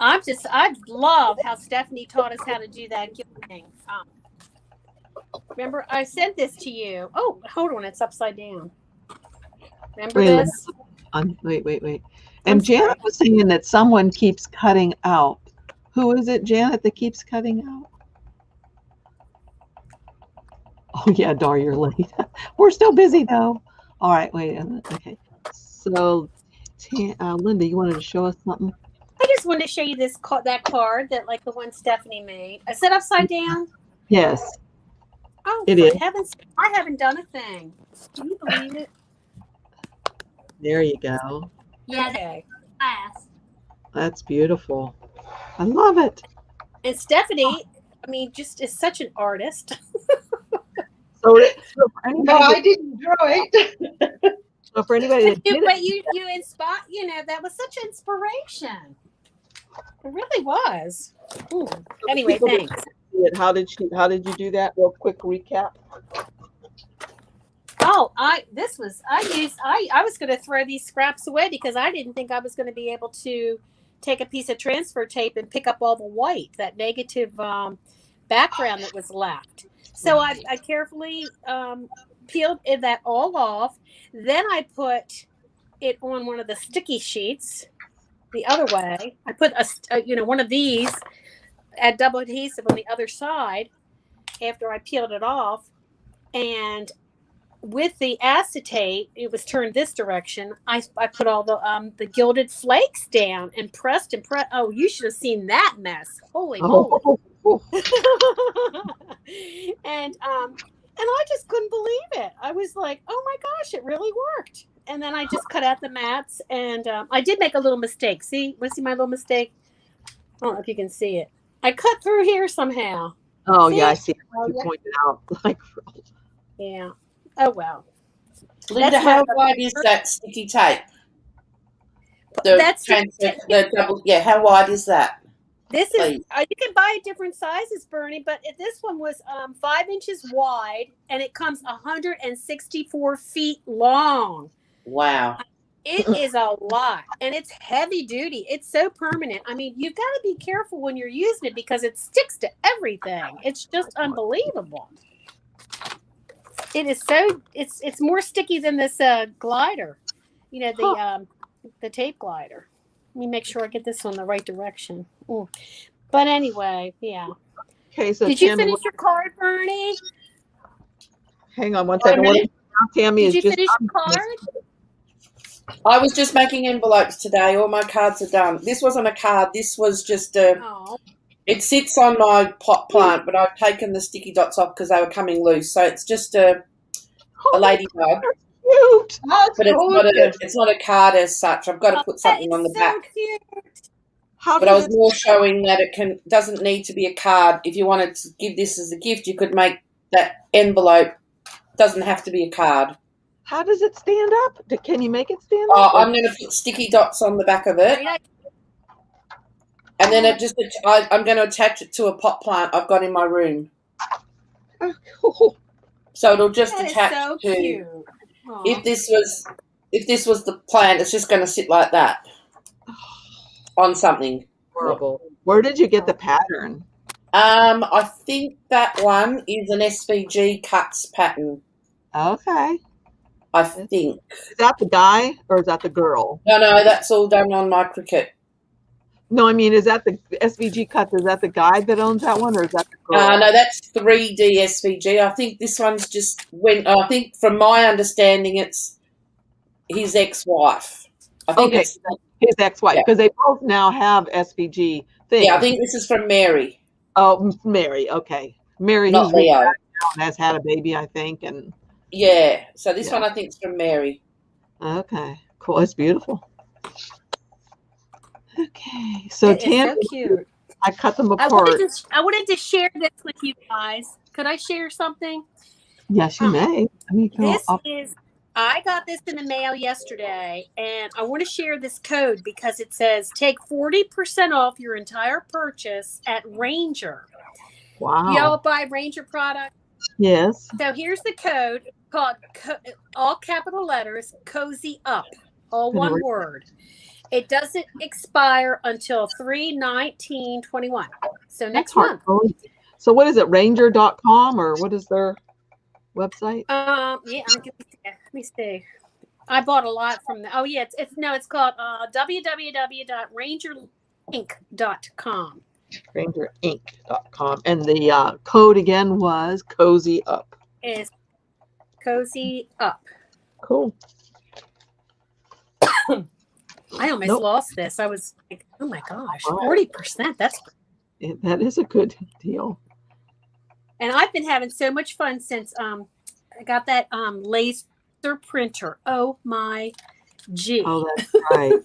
I love how Stephanie taught us how to do that gilding. Remember, I sent this to you. Oh, hold on, it's upside down. Remember this? Wait. And Janet was saying that someone keeps cutting out. Who is it, Janet, that keeps cutting out? Oh, yeah, Dar, you're late. We're still busy, though. All right, wait. Okay. So, Linda, you wanted to show us something? I just wanted to show you that card that, like the one Stephanie made. I said upside down. Yes. Oh, it is. I haven't done a thing. Can you believe it? There you go. Yeah, Okay. class. That's beautiful. I love it. And Stephanie, I mean, just is such an artist. So for anybody No, I didn't draw it. So for anybody that didn't, But you inspire, that was such inspiration. It really was. Ooh. Anyway, people thanks. how did you do that? Real quick recap. Oh, I was going to throw these scraps away because I didn't think I was going to be able to take a piece of transfer tape and pick up all the white, that negative background that was left. So I carefully peeled that all off. Then I put it on one of the sticky sheets the other way. I put one of these, add double adhesive on the other side after I peeled it off, and with the acetate, it was turned this direction. I put all the gilded flakes down and pressed. Oh, you should have seen that mess! Holy moly! And I just couldn't believe it. I was like, oh my gosh, it really worked. And then I just cut out the mats, and I did make a little mistake. See, want to see my little mistake? I don't know if you can see it. I cut through here somehow. Oh, see? yeah, I see. Oh, You yeah. pointed out. Like, Yeah. Oh well. Linda, how wide is that sticky tape? The double. Yeah, how wide is that? This is you can buy different sizes, Bernie, but this one was 5 inches wide, and it comes 164 feet long. Wow. It is a lot, and it's heavy duty. It's so permanent. I mean, you've got to be careful when you're using it because it sticks to everything. It's just unbelievable. It is so. It's more sticky than this glider. The tape glider. Let me make sure I get this one the right direction. Ooh. But anyway, yeah. okay, so Did you finish your card, Bernie? Hang on one second. Tammy Did you finish your card? I was just making envelopes today. All my cards are done. This wasn't a card. This was just a. Oh. It sits on my pot plant, but I've taken the sticky dots off because they were coming loose. So it's just a ladybug. Cute. But it's not a card as such. I've got to put something on the back. Cute. But I was more showing that it doesn't need to be a card. If you wanted to give this as a gift, you could make that envelope. Doesn't have to be a card. How does it stand up? Can you make it stand up? Oh, I'm going to put sticky dots on the back of it. And then I'm going to attach it to a pot plant I've got in my room. Oh, So it'll just That is attach so to. cute. Aw. If this was the plant, it's just going to sit like that on something. horrible. Where did you get the pattern? I think that one is an SVG cuts pattern. Okay. I think. Is that the guy or is that the girl? No, that's all done on my Cricut. No, I mean, is that the SVG cuts? Is that the guy that owns that one, or is that the girl? No, that's 3D SVG. I think this one's just I think, from my understanding, it's his ex-wife. I think Okay, it's his ex-wife, because they both now have SVG things. I think this is from Mary. Oh, Mary. Okay, Mary, Not who's Leo. retired now and has had a baby, I think, and Yeah. So this one I think is from Mary. okay, cool. It's beautiful. Okay, so It is Tam, so cute. I cut them I apart. wanted to share this with you guys. Could I share something? Yes, you may. Let me go This up. is, I got this in the mail yesterday, and I want to share this code because it says take 40% off your entire purchase at Ranger. Wow. Y'all buy Ranger products? Yes. So here's the code called, all capital letters, Cozy Up, all one word. It doesn't expire until 3/19/21. So next month. So what is it, ranger.com, or what is their website? Yeah, let me see. I bought a lot from the. Oh yeah, it's called www.rangerinc.com. Rangerinc.com, and the code again was Cozy Up. Is Cozy Up. Cool. I almost lost this. I was like, oh my gosh, 40%. That is a good deal. And I've been having so much fun since I got that laser printer. Oh my gee. Oh, that's right.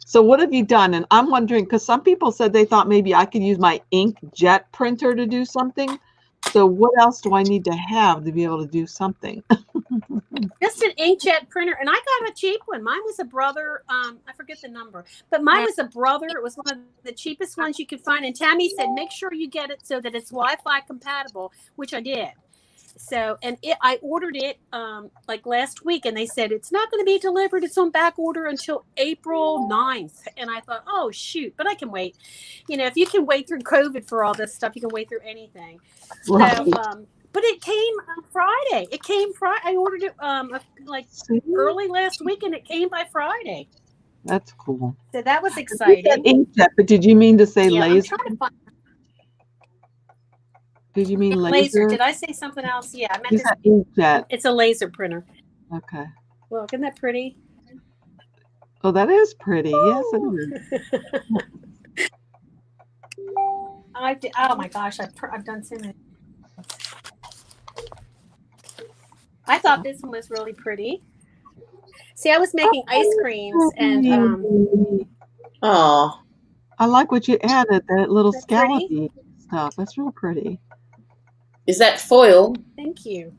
So what have you done? And I'm wondering, because some people said they thought maybe I could use my inkjet printer to do something. So what else do I need to have to be able to do something? Just an inkjet printer, and I got a cheap one. Mine was a Brother. I forget the number, but mine was a Brother. It was one of the cheapest ones you could find. And Tammy said, make sure you get it so that it's Wi-Fi compatible, which I did. So, and I ordered it like last week, and they said it's not going to be delivered. It's on back order until April 9th. And I thought, oh shoot, but I can wait. You know, if you can wait through COVID for all this stuff, you can wait through anything. Right. So, but it came Friday. It came Friday. I ordered it like early last week, and it came by Friday. That's cool. So that was exciting. You said inkjet, but did you mean to say laser? I'm trying to find Did you mean laser? Did I say something else? Yeah, I meant inkjet. It's a laser printer. Okay. Look, isn't that pretty? Oh, that is pretty. Yes, it is. Oh my gosh, I've done so many. I thought this one was really pretty. See, I was making ice creams and oh, I like what you added, that little scallopy stuff. That's real pretty. Is that foil? Thank you.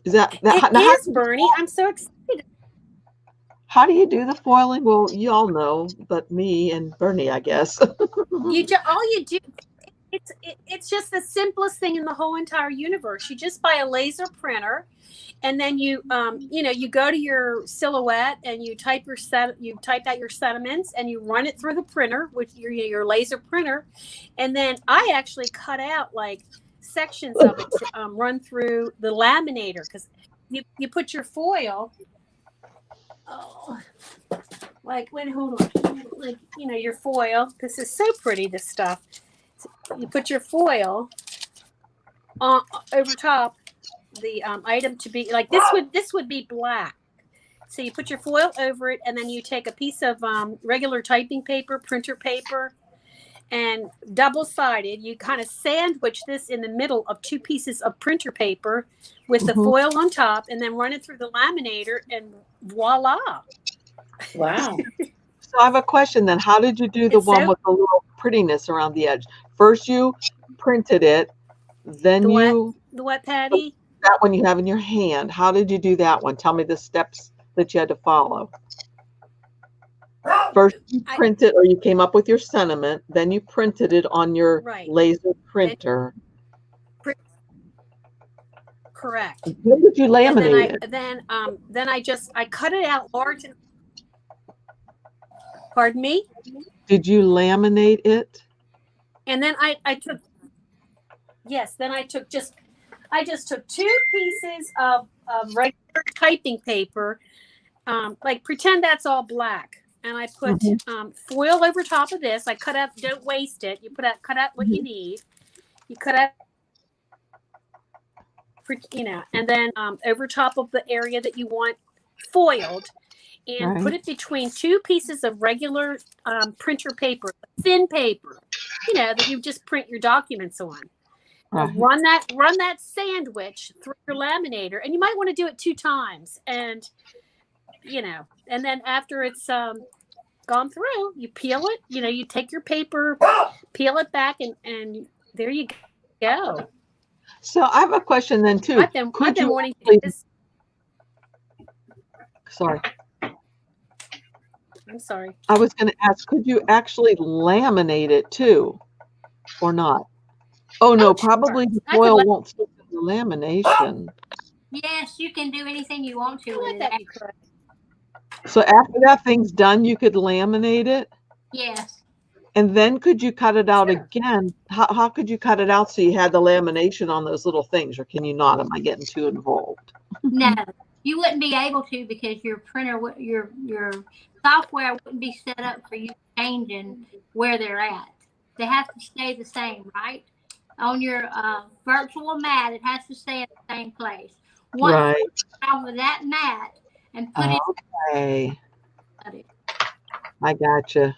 Is that it is, Bernie? I'm so excited. How do you do the foiling? Well, you all know, but me and Bernie, I guess. All you do, it's just the simplest thing in the whole entire universe. You just buy a laser printer, and then you go to your silhouette and you type out your sentiments and you run it through the printer with your laser printer, and then I actually cut out like sections of it to run through the laminator, because you put your foil. Oh, hold on, your foil. This is so pretty. This stuff. You put your foil over top the item to be like this would be black. So you put your foil over it, and then you take a piece of regular typing paper, printer paper, and double-sided. You kind of sandwich this in the middle of two pieces of printer paper with the foil on top, and then run it through the laminator, and voila. Wow. So I have a question then. How did you do the one with the little prettiness around the edge? First you printed it, then the what, Patty? That one you have in your hand. How did you do that one? Tell me the steps that you had to follow. First you printed, or you came up with your sentiment, then you printed it on your laser printer. Correct. When did you And laminate it? then I cut it out large. Pardon me? Did you laminate it? And then I took, yes, then I just took 2 pieces of regular typing paper, like pretend that's all black. And I put foil over top of this. I cut out, don't waste it. You cut out what you need. You cut out, and then over top of the area that you want foiled, and put it between 2 pieces of regular printer paper, thin paper, that you just print your documents on. Run that sandwich through your laminator, and you might want to do it 2 times. And and then after it's gone through, you peel it. You take your paper, peel it back, and there you go. So I have a question then too. I've been wanting to do this. Sorry. I'm sorry. I was going to ask, could you actually laminate it too, or not? Oh no, probably the foil won't stick to the lamination. Yes, you can do anything you want to with it. So after that thing's done, you could laminate it? Yes. And then could you cut it out again? How could you cut it out so you had the lamination on those little things, or can you not? Am I getting too involved? No, you wouldn't be able to, because your printer, your software wouldn't be set up for you changing where they're at. They have to stay the same, right? On your virtual mat, it has to stay in the same place. Once you put off of that mat and put it. Okay. I gotcha.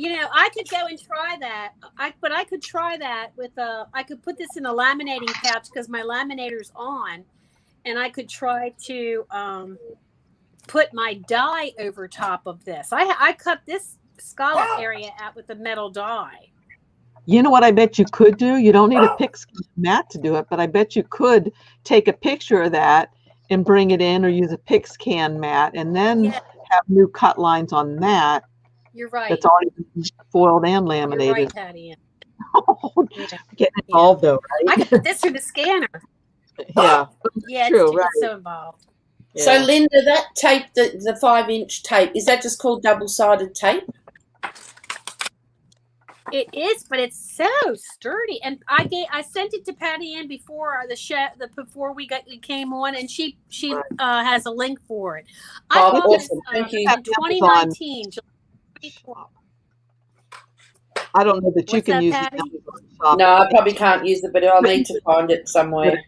I could go and try that. But I could try that with I could put this in a laminating pouch because my laminator's on, and I could try to put my die over top of this. I cut this scallop area out with a metal die. You know what I bet you could do? You don't need a pigskin mat to do it, but I bet you could take a picture of that and bring it in, or use a pigskin mat, and then have new cut lines on that. You're right. That's already been foiled and laminated. You're right, Patty. Getting involved though, right? I could put this through the scanner. Yeah. Yeah, true, it's so involved. Yeah. So Linda, that tape, the 5-inch tape, is that just called double-sided tape? It is, but it's so sturdy. And I sent it to Patty Ann before before we came on, and she has a link for it. I bought awesome. this Thank you. in 2019. I don't know that you can use it. No, I probably can't use it, but I'll need to find it somewhere.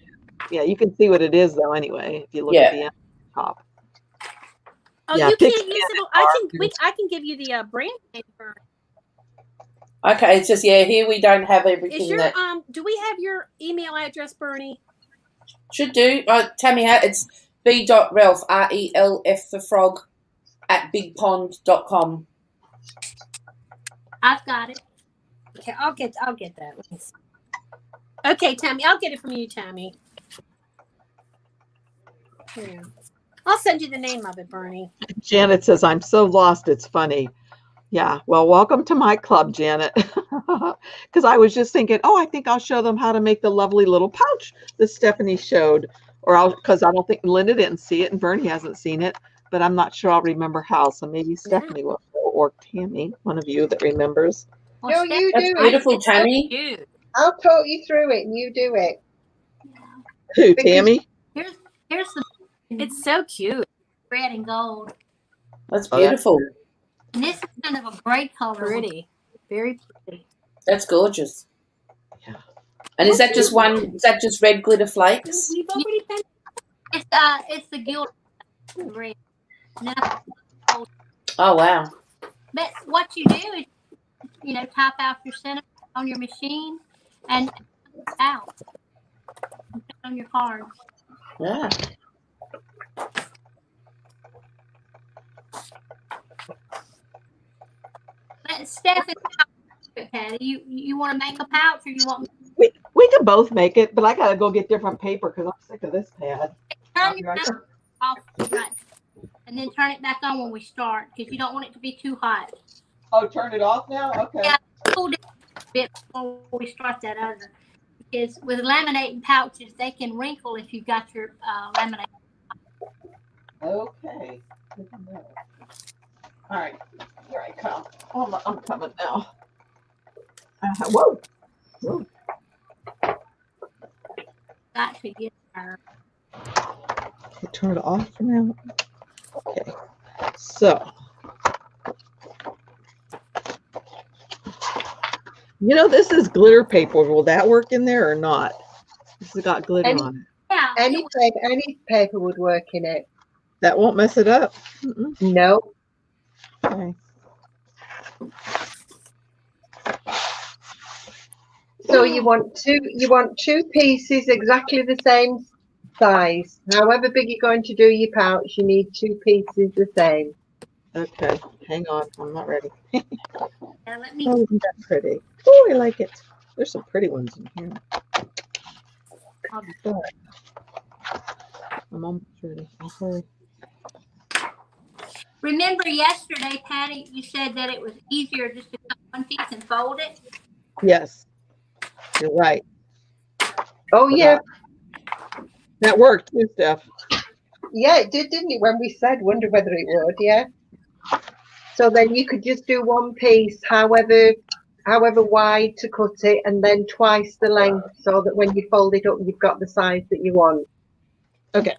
Yeah, you can see what it is though anyway, if you look at the top. Oh, you can't use it. I can give you the brand paper. Okay, it's just here we don't have everything. Is your do we have your email address, Bernie? Should do. Tammy, it's b.relf, RELF for frog, @bigpond.com. I've got it. Okay, I'll get that. Okay, Tammy, I'll get it from you, Tammy. Here. I'll send you the name of it, Bernie. Janet says, I'm so lost, it's funny. Yeah, well, welcome to my club, Janet. Because I was just thinking, I think I'll show them how to make the lovely little pouch that Stephanie showed. Because I don't think Linda didn't see it and Bernie hasn't seen it, but I'm not sure I'll remember how. So maybe Stephanie will, or Tammy, one of you that remembers. No, you do it. Beautiful, Tammy. I'll talk you through it and you do it. Who, Tammy? Here's the. It's so cute. Red and gold. That's beautiful. And this is kind of a great color. Pretty. Very pretty. That's gorgeous. Yeah. And is that just red glitter flakes? We've already been. It's the Gilding red. No. Oh wow. But what you do is, type out your center on your machine and out on your cards. Yeah. But Stephanie, Patty, you want to make a pouch, or you want? We can both make it, but I gotta go get different paper because I'm sick of this pad. Turn your off, right, and then turn it back on when we start, because you don't want it to be too hot. Oh, turn it off now? Okay. Yeah, cool down a bit before we start that other. is with laminating pouches, they can wrinkle if you've got your laminate. Okay. Good to know. All right, here I come. Oh, I'm coming now. Whoa. Whoa. Got to get her. Turn it off for now. Okay. So, you know, this is glitter paper. Will that work in there or not? This has got glitter on it. Yeah. Any paper would work in it. That won't mess it up. Mm-mm. No. Okay. So you want two pieces exactly the same size. However big you're going to do your pouch, you need two pieces the same. Okay. Hang on. I'm not ready. Yeah, let me. Oh, isn't that pretty? Oh, I like it. There's some pretty ones in here. But I'm almost ready. I'll hurry. Remember yesterday, Patty, you said that it was easier just to cut one piece and fold it. Yes. You're right. Oh yeah, That worked too, Steph. yeah, it did, didn't it? When we said, wonder whether it would, yeah. So then you could just do one piece, however wide to cut it, and then twice the length, so that when you fold it up, you've got the size that you want. Okay.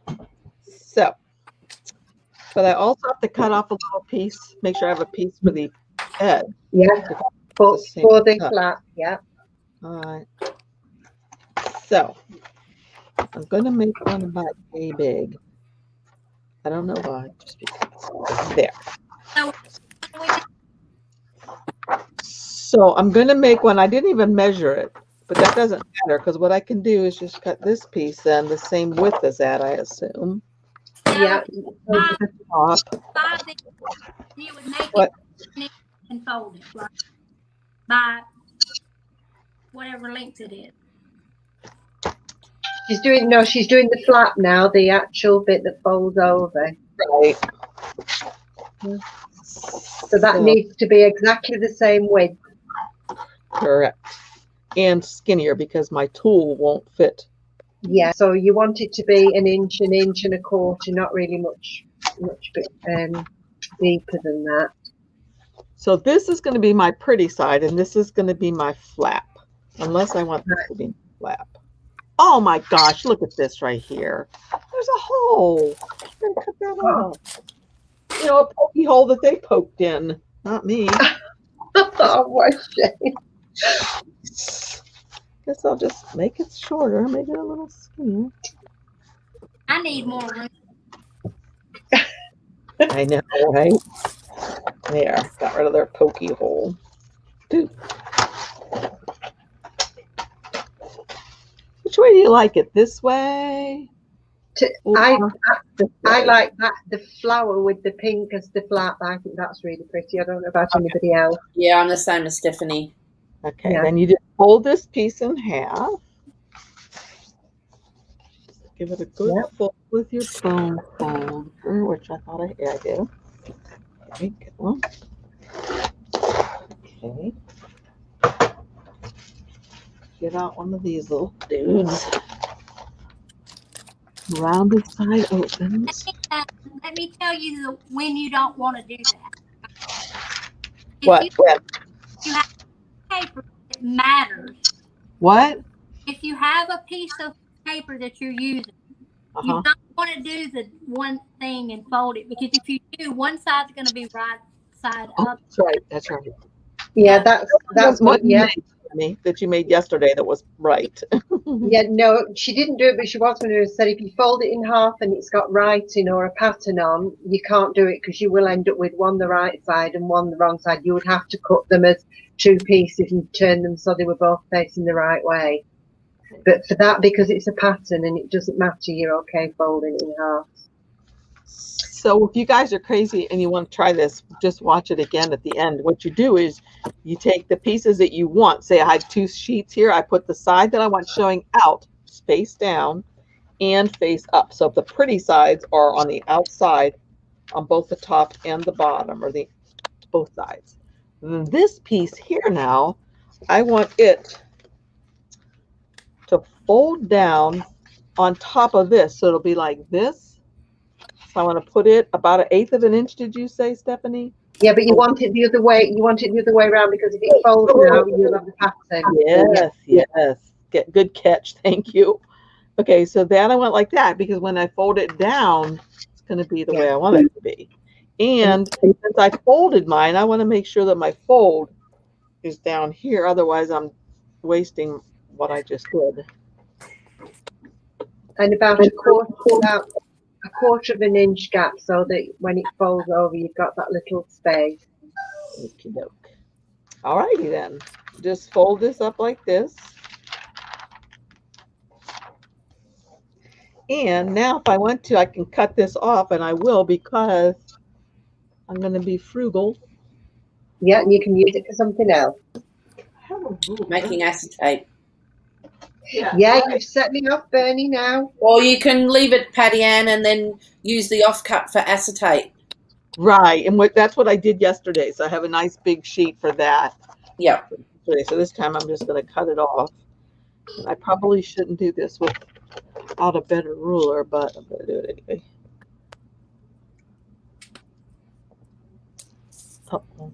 So, but I also have to cut off a little piece. Make sure I have a piece for the edge. Yeah, for the cut. flat, yeah. All right. So, I'm going to make one about a big. I don't know why. Just because. There. So I'm going to make one. I didn't even measure it, but that doesn't matter because what I can do is just cut this piece then the same width as that, I assume. Yeah. Over the top. You would make What? it and fold it right? By whatever length it is. She's doing the flap now, the actual bit that folds over. Right. So that needs to be exactly the same width. Correct. And skinnier because my tool won't fit. Yeah, so you want it to be an inch and a quarter, not really much deeper than that. So this is going to be my pretty side, and this is going to be my flap, unless I want this to be flap. Oh my gosh, look at this right here. There's a hole. I'm going to cut that off. You know, a pokey hole that they poked in, not me. Oh, what a shame. Guess I'll just make it shorter, make it a little skinnier. I need more room. I know, right? There, got rid of their pokey hole. Dude. Which way do you like it? This way? I like that, the flower with the pink as the flap. I think that's really pretty. I don't know about anybody else. Yeah, I'm the same as Stephanie. Okay, Yeah. then you just fold this piece in half. Give it a good fold with your bone folder, which I thought I do. Okay, good one. Okay. Get out one of these little dudes. Rounded side opens. Let me tell you when you don't want to do that. What? You have paper, it matters. What? If you have a piece of paper that you're using, you don't want to do the one thing and fold it, because if you do, one side's going to be right side up. That's right. That's right. Yeah, that's what. Yeah. That you made yesterday that was right. Yeah, no, she didn't do it, but she was going to say if you fold it in half and it's got writing or a pattern on, you can't do it because you will end up with one the right side and one the wrong side. You would have to cut them as two pieces and turn them so they were both facing the right way. But for that, because it's a pattern and it doesn't matter, you're okay folding it in half. So if you guys are crazy and you want to try this, just watch it again at the end. What you do is you take the pieces that you want. Say I have two sheets here. I put the side that I want showing out face down and face up. So if the pretty sides are on the outside on both the top and the bottom, or the both sides. This piece here now, I want it fold down on top of this. So it'll be like this. So I want to put it about 1/8 of an inch, did you say, Stephanie? Yeah, but you want it the other way. You want it the other way around because if it folds now, you'll have the pattern. Yes, yes. Good catch. Thank you. Okay, so that I want like that because when I fold it down, it's going to be the way I want it to be. And since I folded mine, I want to make sure that my fold is down here. Otherwise, I'm wasting what I just did. And about a quarter of an inch gap so that when it folds over, you've got that little space. Okie doke. All righty then. Just fold this up like this. And now if I want to, I can cut this off, and I will because I'm going to be frugal. Yeah, and you can use it for something else. Making acetate. Yeah, you've set me off, Bernie, now. Or you can leave it, Patty Ann, and then use the offcut for acetate. Right, and that's what I did yesterday. So I have a nice big sheet for that. Yeah. So this time I'm just going to cut it off. And I probably shouldn't do this without a better ruler, but I'm going to do it anyway. Uh-oh.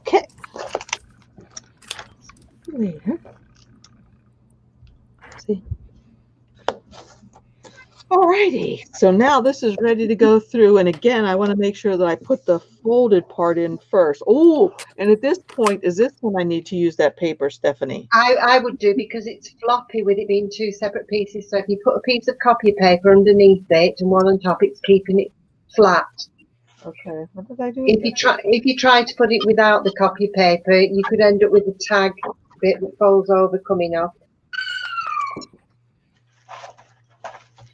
Okay. Later. See. Alrighty, so now this is ready to go through, and again, I want to make sure that I put the folded part in first. Oh, and at this point, is this when I need to use that paper, Stephanie? I would do because it's floppy with it being two separate pieces. So if you put a piece of copy paper underneath it and one on top, it's keeping it flat. Okay, what did I do? If you try to put it without the copy paper, you could end up with a tag bit that folds over coming off.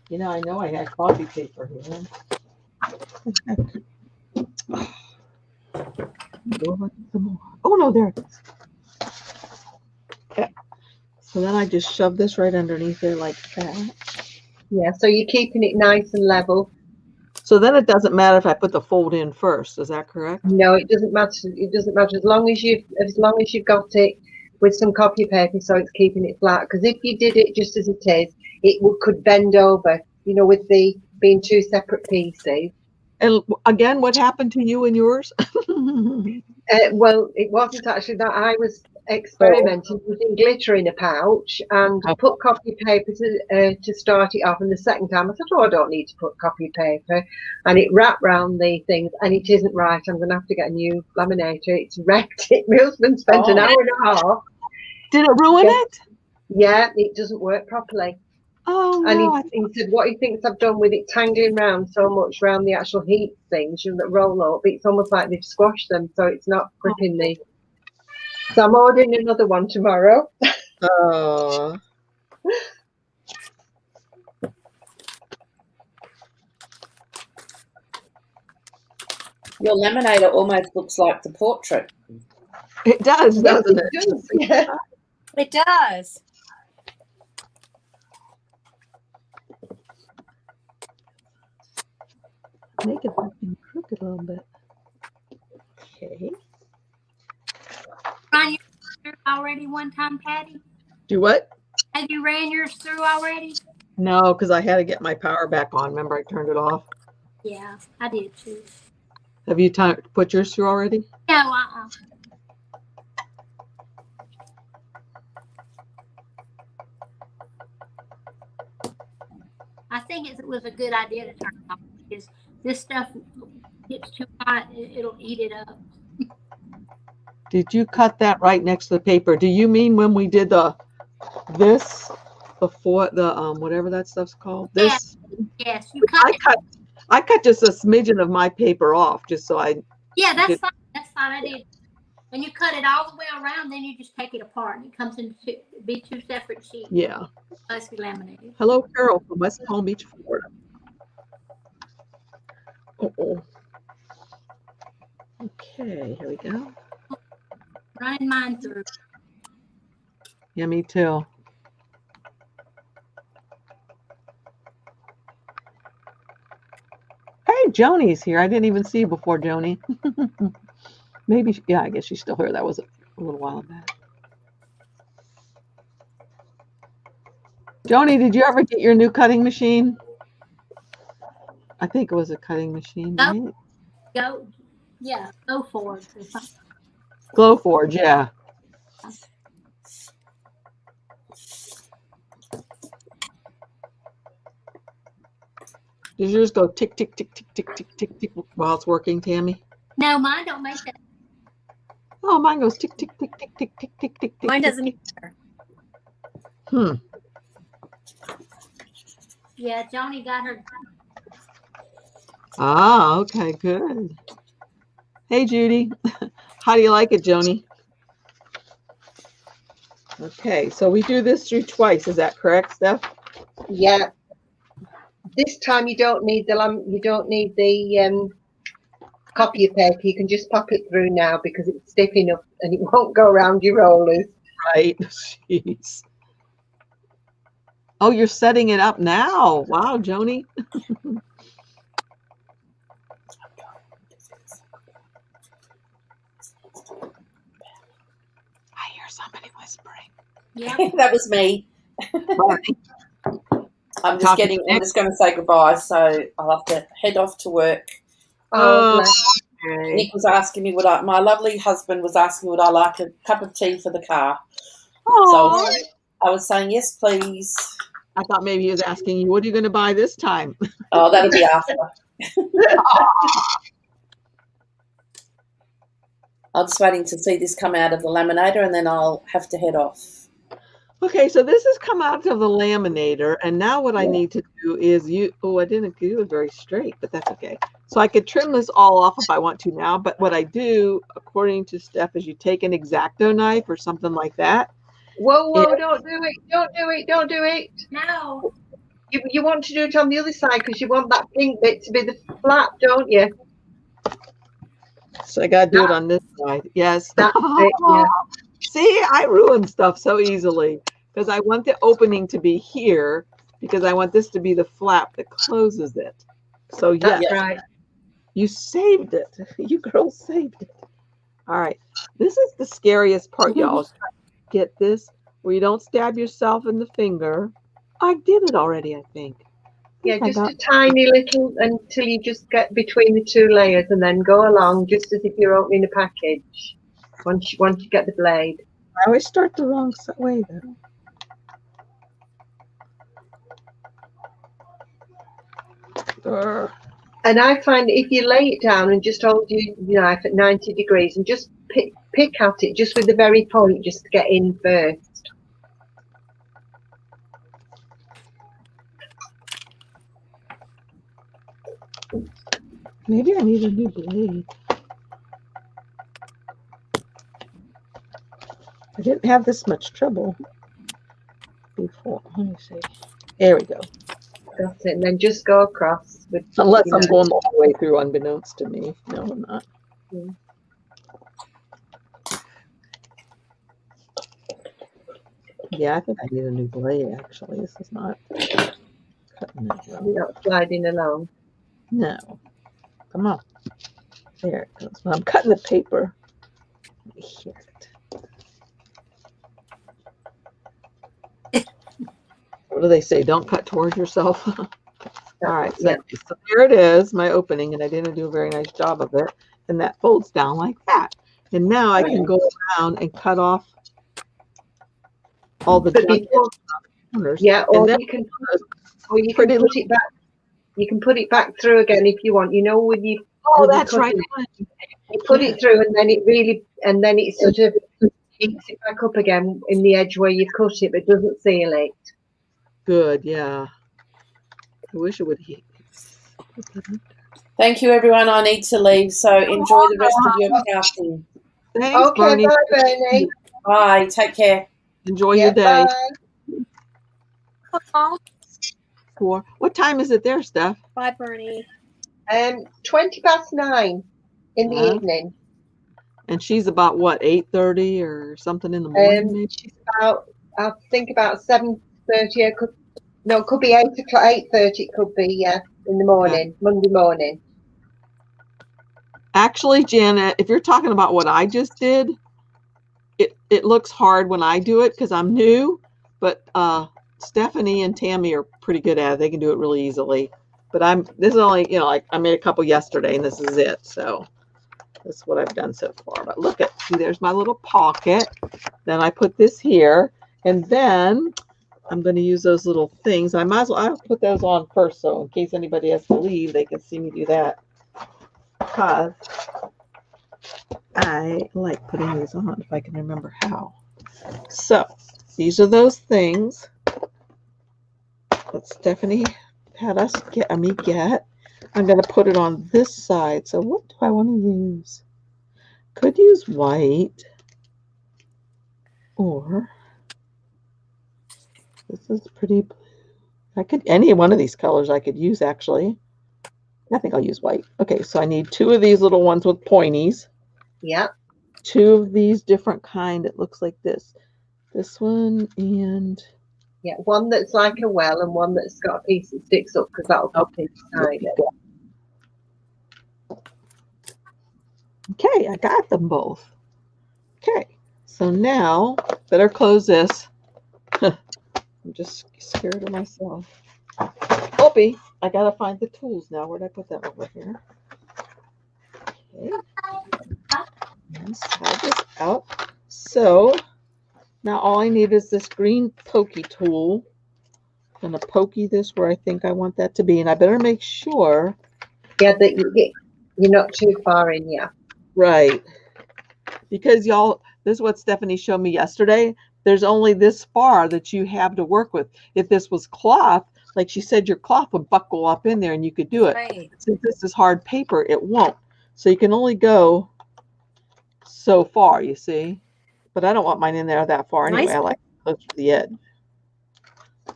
You know I had copy paper here. Oh no, there it is. Okay. So then I just shove this right underneath there like that. Yeah, so you're keeping it nice and level. So then it doesn't matter if I put the fold in first. Is that correct? No, it doesn't matter. It doesn't matter as long as you've got it with some copy paper, so it's keeping it flat. Because if you did it just as it is, it could bend over. You know, with the being two separate pieces. And again, what happened to you and yours? Well, it wasn't actually that. I was experimenting putting glitter in a pouch and put copy paper to start it off. And the second time I thought, oh, I don't need to put copy paper. And it wrapped round the things and it isn't right. I'm going to have to get a new laminator. It's wrecked it. My husband spent an hour and a half. Did it ruin it? Yeah, it doesn't work properly. Oh, and no. he said what he thinks I've done with it tangling round so much around the actual heat things that roll up, it's almost like they've squashed them, so it's not gripping me. So I'm ordering another one tomorrow. Oh. Your laminator almost looks like the portrait. It does, doesn't it? It does, yeah. It does. Make it fucking crooked a little bit. Okay. Ran yours through already one time, Patty? Do what? Have you ran yours through already? No, because I had to get my power back on. Remember, I turned it off. Yeah, I did too. Have you put yours through already? No, I think it was a good idea to turn it off because this stuff gets too hot, it'll eat it up. Did you cut that right next to the paper? Do you mean when we did this before the whatever that stuff's called? This? Yes, you cut it. I cut just a smidgen of my paper off just so I. Yeah, that's fine. That's fine. I did. When you cut it all the way around, then you just take it apart and it comes in be two separate sheets. Yeah. Must be laminated. Hello, Carol from West Palm Beach, Florida. Uh-oh. Okay, here we go. Running mine through. Yeah, me too. think Joni's here. I didn't even see you before, Joni. Maybe, yeah, I guess she's still here. That was a little while back. Joni, did you ever get your new cutting machine? I think it was a cutting machine, right? Go forward. Glowforge, yeah. Does yours go tick, tick, tick, tick, tick, tick, tick, tick while it's working, Tammy? No, mine don't make that. Oh, mine goes tick, tick, tick, tick, tick, tick, tick, tick. Mine doesn't either. Yeah, Joni got her. Ah, okay, good. Hey, Judy. How do you like it, Joni? Okay, so we do this through twice. Is that correct, Steph? Yeah. This time you don't need the copy paper. You can just pop it through now because it's stiff enough and it won't go around your rollers. Right. Jeez. Oh, you're setting it up now. Wow, Joni. I hear somebody whispering. Yeah. That was me. I'm just going to say goodbye, so I'll have to head off to work. Oh, Okay. Nick was asking me my lovely husband was asking me would I like a cup of tea for the car. Oh, So I was saying, yes, please. I thought maybe he was asking you, what are you going to buy this time? Oh, that'll be after. I'm just waiting to see this come out of the laminator and then I'll have to head off. Okay, so this has come out of the laminator, and now what I need to do is I didn't do it very straight, but that's okay. So I could trim this all off if I want to now, but what I do, according to Steph, is you take an X-Acto knife or something like that. whoa, don't do it. Don't do it. No. You want to do it on the other side because you want that pink bit to be the flap, don't you? So I got to do it on this side. Yes. That's it, yeah. See, I ruin stuff so easily because I want the opening to be here because I want this to be the flap that closes it. So yes, That's right. you saved it. You girls saved it. All right. This is the scariest part, y'all. Get this where you don't stab yourself in the finger. I did it already, I think. Yeah, just a tiny little until you just get between the two layers and then go along just as if you're opening a package. Once you get the blade. I always start the wrong way though. And I find if you lay it down and just hold your knife at 90 degrees and just pick at it just with the very point just to get in first. Maybe I need a new blade. I didn't have this much trouble before. Let me see. There we go. That's it. And then just go across. Unless I'm going all the way through unbeknownst to me. No, I'm not. Yeah. Yeah, I think I need a new blade, actually. This is not cutting it well. You're not sliding along. No. Come on. There it goes. When I'm cutting the paper, let me hear it. What do they say? Don't cut towards yourself. All right. So here it is, my opening, and I didn't do a very nice job of it. And that folds down like that. And now I can go around and cut off all the corners. Yeah, or you can put it back. You can put it back through again if you want. You know, with you. Oh, that's right. You put it through, and then it sort of heats it back up again in the edge where you cut it, but doesn't seal it. Good, yeah. I wish it would heat. Thank you, everyone. I need to leave, so enjoy the rest of your crafting. Thanks, Okay, Bernie. bye, Bernie. Bye. Take care. Enjoy your day. Bye. What time is it there, Steph? Bye, Bernie. 9:20 in the evening. And she's about what, 8:30 or something in the morning? Maybe? She's about, I think about 7:30. It could be 8 o'clock, 8:30. It could be in the morning, Monday morning. Actually, Janet, if you're talking about what I just did, it looks hard when I do it because I'm new, but Stephanie and Tammy are pretty good at it. They can do it really easily. But this is only, like I made a couple yesterday and this is it. So that's what I've done so far. But look at, see, there's my little pocket. Then I put this here, and then I'm going to use those little things. I might as well, I'll put those on first, so in case anybody has to leave, they can see me do that. Because I like putting these on if I can remember how. So these are those things that Stephanie had us get. I'm going to put it on this side. So what do I want to use? Could use white, or this is pretty blue. I could, any one of these colors I could use actually. I think I'll use white. Okay, so I need 2 of these little ones with pointies. Yep. 2 of these different kind. It looks like this. This one and Yeah, one that's like a well and one that's got a piece that sticks up because that'll pop inside it. Okay, I got them both. Okay, so now better close this. I'm just scared of myself. Opie, I gotta find the tools now. Where'd I put that over here? Okay. And slide this out. So now all I need is this green pokey tool. I'm gonna pokey this where I think I want that to be, and I better make sure. Yeah, that you're not too far in, yeah. Right. Because y'all, this is what Stephanie showed me yesterday. There's only this far that you have to work with. If this was cloth, like she said, your cloth would buckle up in there and you could do it. Right. Since this is hard paper, it won't. So you can only go so far, you see. But I don't want mine in there that far anyway. Nice. I like it closer to the edge.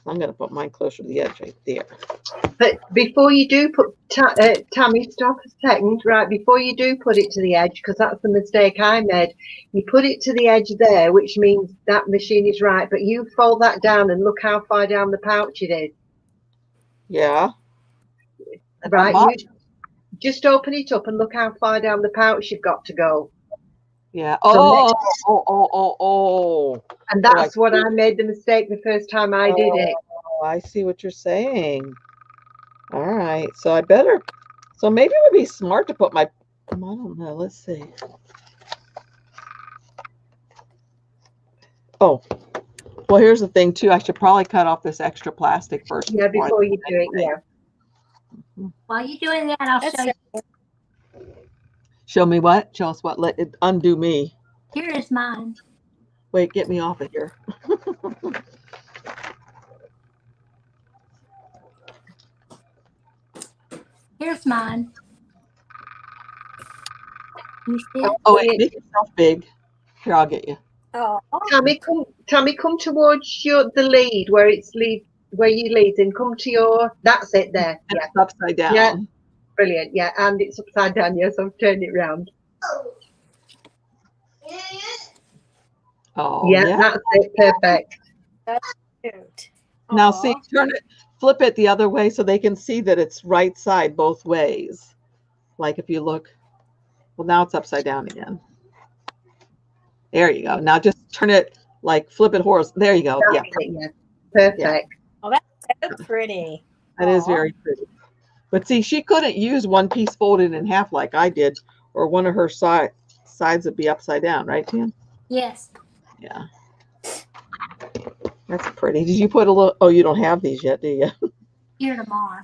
I'm going to put mine closer to the edge right there. But before you do put, Tammy, stop a second, right, before you do put it to the edge, because that's the mistake I made, you put it to the edge there, which means that machine is right, but you fold that down and look how far down the pouch it is. Yeah. Right, you just open it up and look how far down the pouch you've got to go. Yeah. So Oh. And that's what I made the mistake the first time I did it. Oh, I see what you're saying. All right. So I better, so maybe it would be smart to put my, I don't know. Let's see. Oh, well, here's the thing too. I should probably cut off this extra plastic first. Yeah, before you do it, yeah. While you're doing that, I'll show you. Show me what? Show us what? Let it undo me. Here is mine. Wait, get me off of here. Here's mine. You see it? Oh, wait, make yourself big. Here, I'll get you. Oh. Tammy, come towards the lead where it's where you lead, and come to your. That's it there. Yeah. It's upside down. Yeah. Brilliant. Yeah, and it's upside down. Yes, I've turned it round. Oh, yeah, that's it. Perfect. That's cute. Now, Aw. see, flip it the other way so they can see that it's right side both ways. Like if you look, well, now it's upside down again. There you go. Now just turn it, like flip it horizontal. There you go. That's it, yeah. Perfect. Yeah. Oh, that's so pretty. That is very pretty. But see, she couldn't use one piece folded in half like I did, or one of her sides would be upside down, right, Tim? Yes. Yeah. That's pretty. Did you put a little, oh, you don't have these yet, do you? Here tomorrow.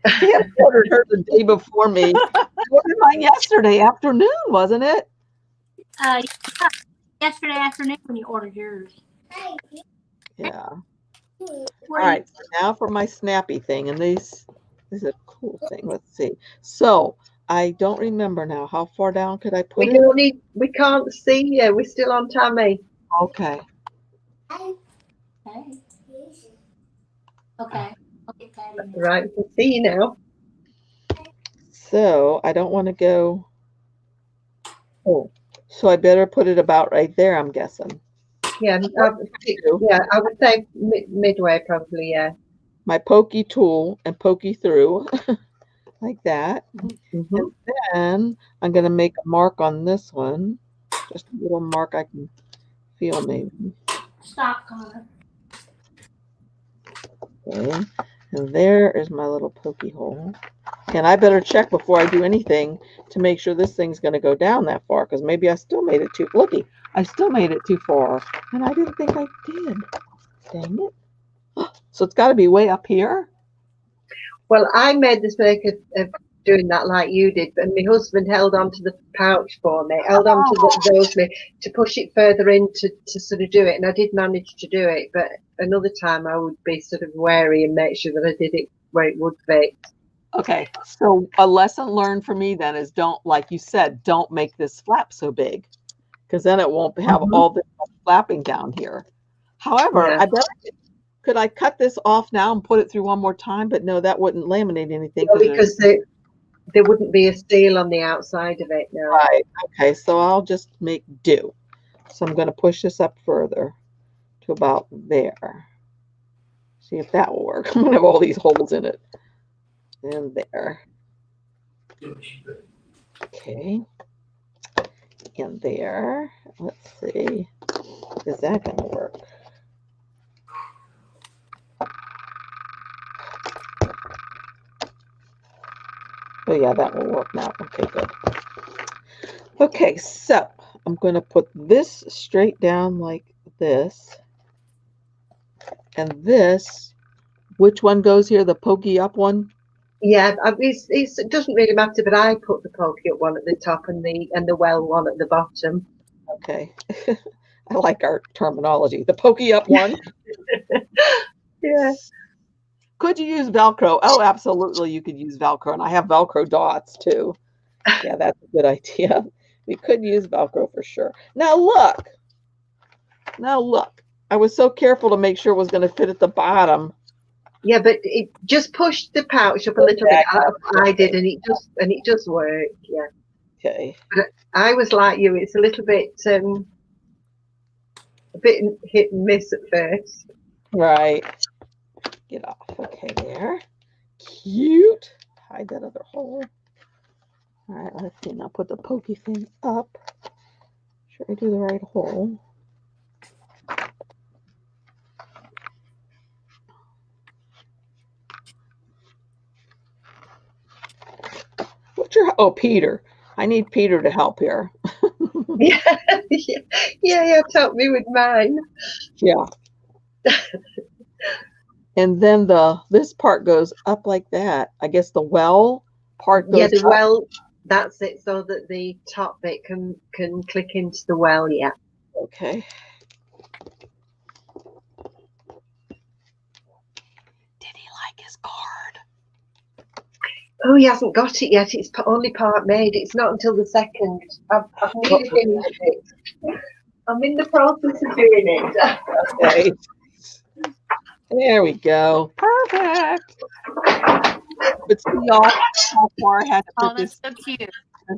I ordered her the day before me. I ordered mine yesterday afternoon, wasn't it? Yeah, yesterday afternoon when you ordered yours. Yeah. All right. So now for my snappy thing, and this is a cool thing. Let's see. So I don't remember now. How far down could I put it? We can't see you. We're still on Tammy. Okay. Okay. I'll get that in there. Right, we can see you now. So I don't want to go. Oh, so I better put it about right there, I'm guessing. Yeah, I would say midway probably, yeah. My pokey tool and pokey through. like that. Mhm. And then I'm going to make a mark on this one. Just a little mark I can feel maybe. Stop, Connor. Okay. And there is my little pokey hole. And I better check before I do anything to make sure this thing's going to go down that far, because maybe I still made it too, looky, I still made it too far. And I didn't think I did. Dang it. So it's got to be way up here. Well, I made the mistake of doing that like you did, but my husband held on to the pouch for me, held on to those to push it further in to sort of do it, and I did manage to do it, but another time I would be sort of wary and make sure that I did it where it would fit. Okay, so a lesson learned for me then is don't, like you said, don't make this flap so big, because then it won't have all this flapping down here. However, Yeah. I bet could I cut this off now and put it through one more time? But no, that wouldn't laminate anything. No, because there wouldn't be a seal on the outside of it now. Right. Okay, so I'll just make do. So I'm going to push this up further to about there. See if that will work. I'm going to have all these holes in it. And there. Okay. And there. Let's see. Is that going to work? Oh yeah, that will work now. Okay, good. Okay, so I'm going to put this straight down like this. And this, which one goes here? The pokey up one? Yeah, it doesn't really matter, but I put the pokey up one at the top and the well one at the bottom. Okay. I like our terminology. The pokey up one. Yeah. Could you use Velcro? Oh, absolutely. You could use Velcro. And I have Velcro dots too. Yeah, that's a good idea. We could use Velcro for sure. Now look. Now look. I was so careful to make sure it was going to fit at the bottom. Yeah, but it just pushed the pouch up a little bit. I did, and it just worked. Yeah. Okay. But I was like you. It's a little bit hit and miss at first. Right. Get off. Okay, there. Cute. Hide that other hole. All right, let's see. Now put the pokey thing up. Sure I do the right hole. What's your, oh, Peter. I need Peter to help here. Yeah, help me with mine. Yeah. And then this part goes up like that. I guess the well part goes the up. well, that's it, so that the top bit can click into the well. Yeah. Okay. Did he like his card? Oh, he hasn't got it yet. It's only part made. It's not until the second. I've nearly finished it. I'm in the process of doing it. Okay. There we go. Perfect. But see y'all how far I had to put that's so cute.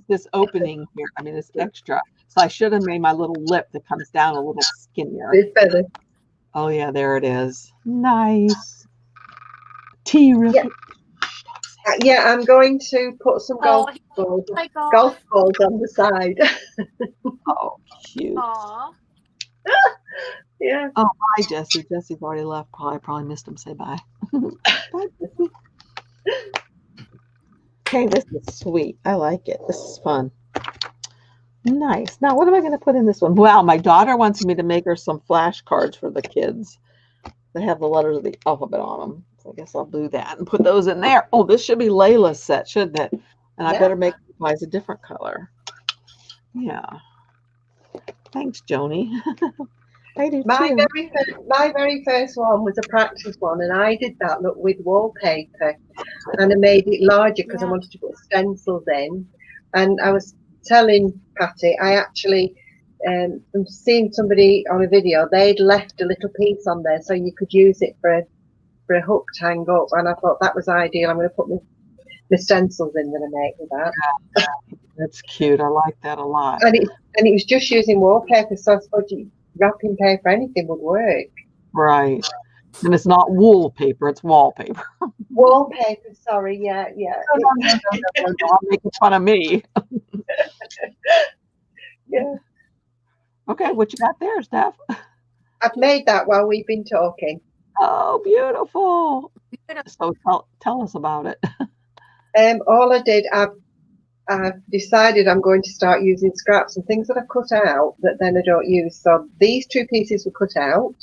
this opening here. I mean, this extra. So I should have made my little lip that comes down a little skinnier. It's better. Oh yeah, there it is. Nice. Terrific. Yeah, I'm going to put some golf balls on the side. Oh, cute. Aw. Yeah. Oh, hi, Jesse. Jesse's already left. I probably missed him. Say bye. Bye, Jesse. Okay, this is sweet. I like it. This is fun. Nice. Now, what am I going to put in this one? Wow, my daughter wants me to make her some flashcards for the kids. They have the letters of the alphabet on them. So I guess I'll do that and put those in there. Oh, this should be Layla's set, shouldn't it? And I better make mine a different color. Yeah. Thanks, Joni. I do My too. very first one was a practice one, and I did that with wallpaper, and I made it larger because I wanted to put stencils in. And I was telling Patty, I actually, from seeing somebody on a video, they'd left a little piece on there so you could use it for a hook to hang up, and I thought that was ideal. I'm going to put my stencils in that I make with that. That's cute. I like that a lot. And it was just using wallpaper, so I suppose wrapping paper, anything would work. Right. And it's not wool paper, it's wallpaper. Wallpaper, sorry, yeah. I'm making fun of me. Yeah. Okay, what you got there, Steph? I've made that while we've been talking. Oh, beautiful. So tell us about it. All I did, I've decided I'm going to start using scraps and things that I've cut out that then I don't use. So these 2 pieces were cut out.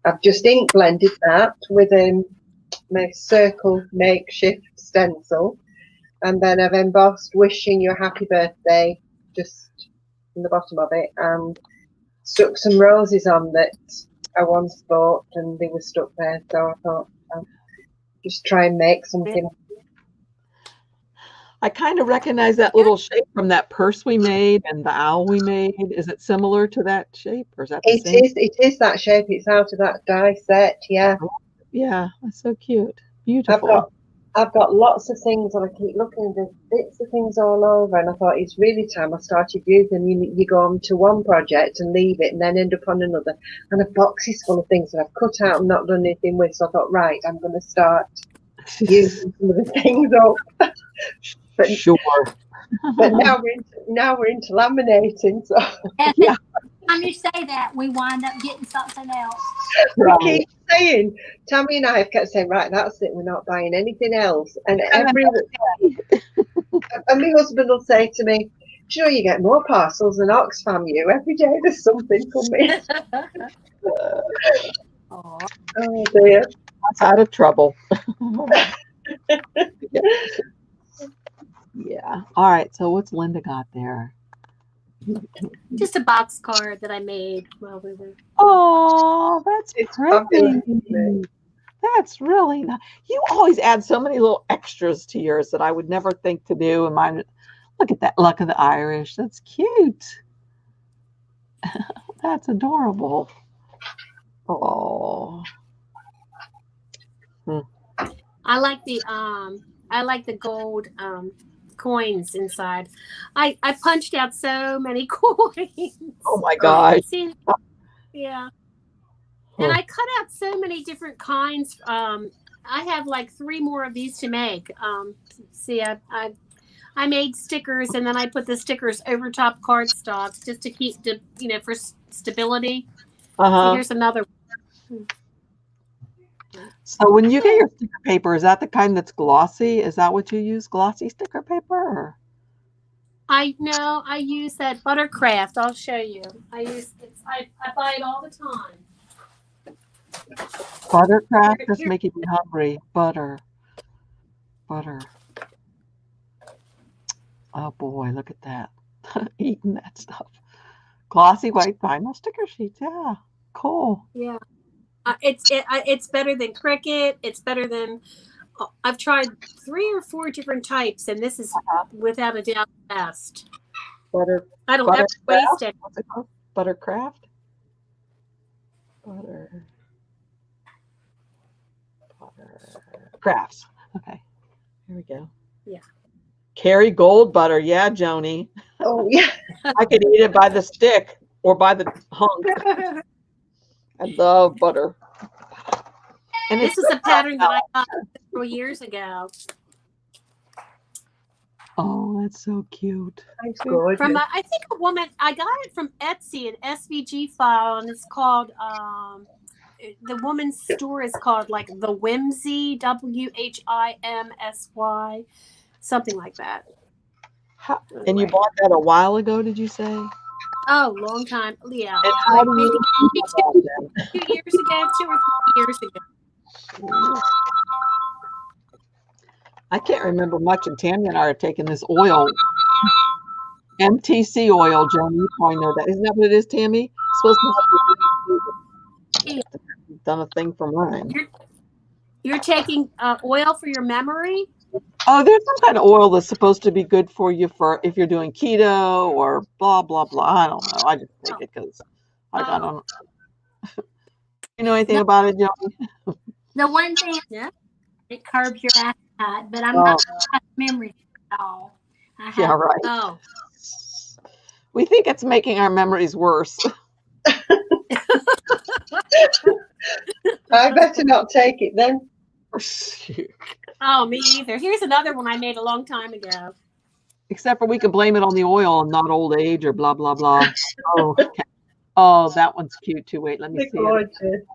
I've just ink blended that with my circle makeshift stencil, and then I've embossed "Wishing You a Happy Birthday" just in the bottom of it, and stuck some roses on that I once bought, and they were stuck there. So I thought I'll just try and make something. I kind of recognize that little shape from that purse we made and the owl we made. Is it similar to that shape, or is that the same? It is that shape. It's out of that die set. Yeah. Yeah, that's so cute. Beautiful. I've got lots of things, and I keep looking. There's bits of things all over, and I thought it's really time I started using. You go on to one project and leave it, and then end up on another. And a box is full of things that I've cut out and not done anything with. So I thought, right, I'm going to start using some of the things up. But, sure. But now we're into laminating. So Yeah. Time you say that, we wind up getting something else. we keep saying, Tammy and I have kept saying, right, that's it. We're not buying anything else. And and my husband will say to me, "Do you know you get more parcels than Oxfam? You every day there's something coming." Oh dear. That's out of trouble. Yeah. All right. So what's Linda got there? Just a box card that I made while we were. Oh, that's fabulous. pretty. That's really nice. You always add so many little extras to yours that I would never think to do. And mine, look at that Luck of the Irish. That's cute. That's adorable. Oh. I like the gold coins inside. I punched out so many coins. Oh my gosh. See, yeah. And I cut out so many different kinds. I have like 3 more of these to make. See, I made stickers, and then I put the stickers over top cardstock just to keep for stability. So here's another one. So when you get your sticker paper, is that the kind that's glossy? Is that what you use, glossy sticker paper? Or? I use that Buttercraft. I'll show you. I buy it all the time. Buttercraft? That's making me hungry. Butter. Oh boy, look at that. Eating that stuff. Glossy white vinyl sticker sheets. Yeah, cool. Yeah. It's better than Cricut. It's better than I've tried 3 or 4 different types, and this is without a doubt the best. I don't ever waste it. What's it called? Buttercraft. Crafts. Okay, here we go. Yeah. Kerry Gold butter. Yeah, Joni. Oh yeah. I could eat it by the stick or by the hunk. I love butter. And this is a pattern that I got several years ago. Oh, that's so cute. That's gorgeous. From I think a woman. I got it from Etsy, an SVG file, and it's called. The woman's store is called like the Whimsy, WHIMSY, something like that. And you bought that a while ago, did you say? Oh, long time. Yeah. And how do maybe you 2 years ago, 2 or 3 years ago. I can't remember much, and Tammy and I are taking this oil, MTC oil, Joan. You probably know that. Isn't that what it is, Tammy? It's supposed to have done a thing for mine. You're taking oil for your memory? Oh, there's some kind of oil that's supposed to be good for you for if you're doing keto or blah, blah, blah. I don't know. I just take it because I don't know. You know anything about it, Joan? The one thing, it curbs your appetite, but I'm not memory at all. Yeah, right. Oh. We think it's making our memories worse. I better not take it then. Oh, me either. Here's another one I made a long time ago. Except for we could blame it on the oil and not old age or blah, blah, blah. Oh, okay. Oh, that one's cute too. Wait, let me see it.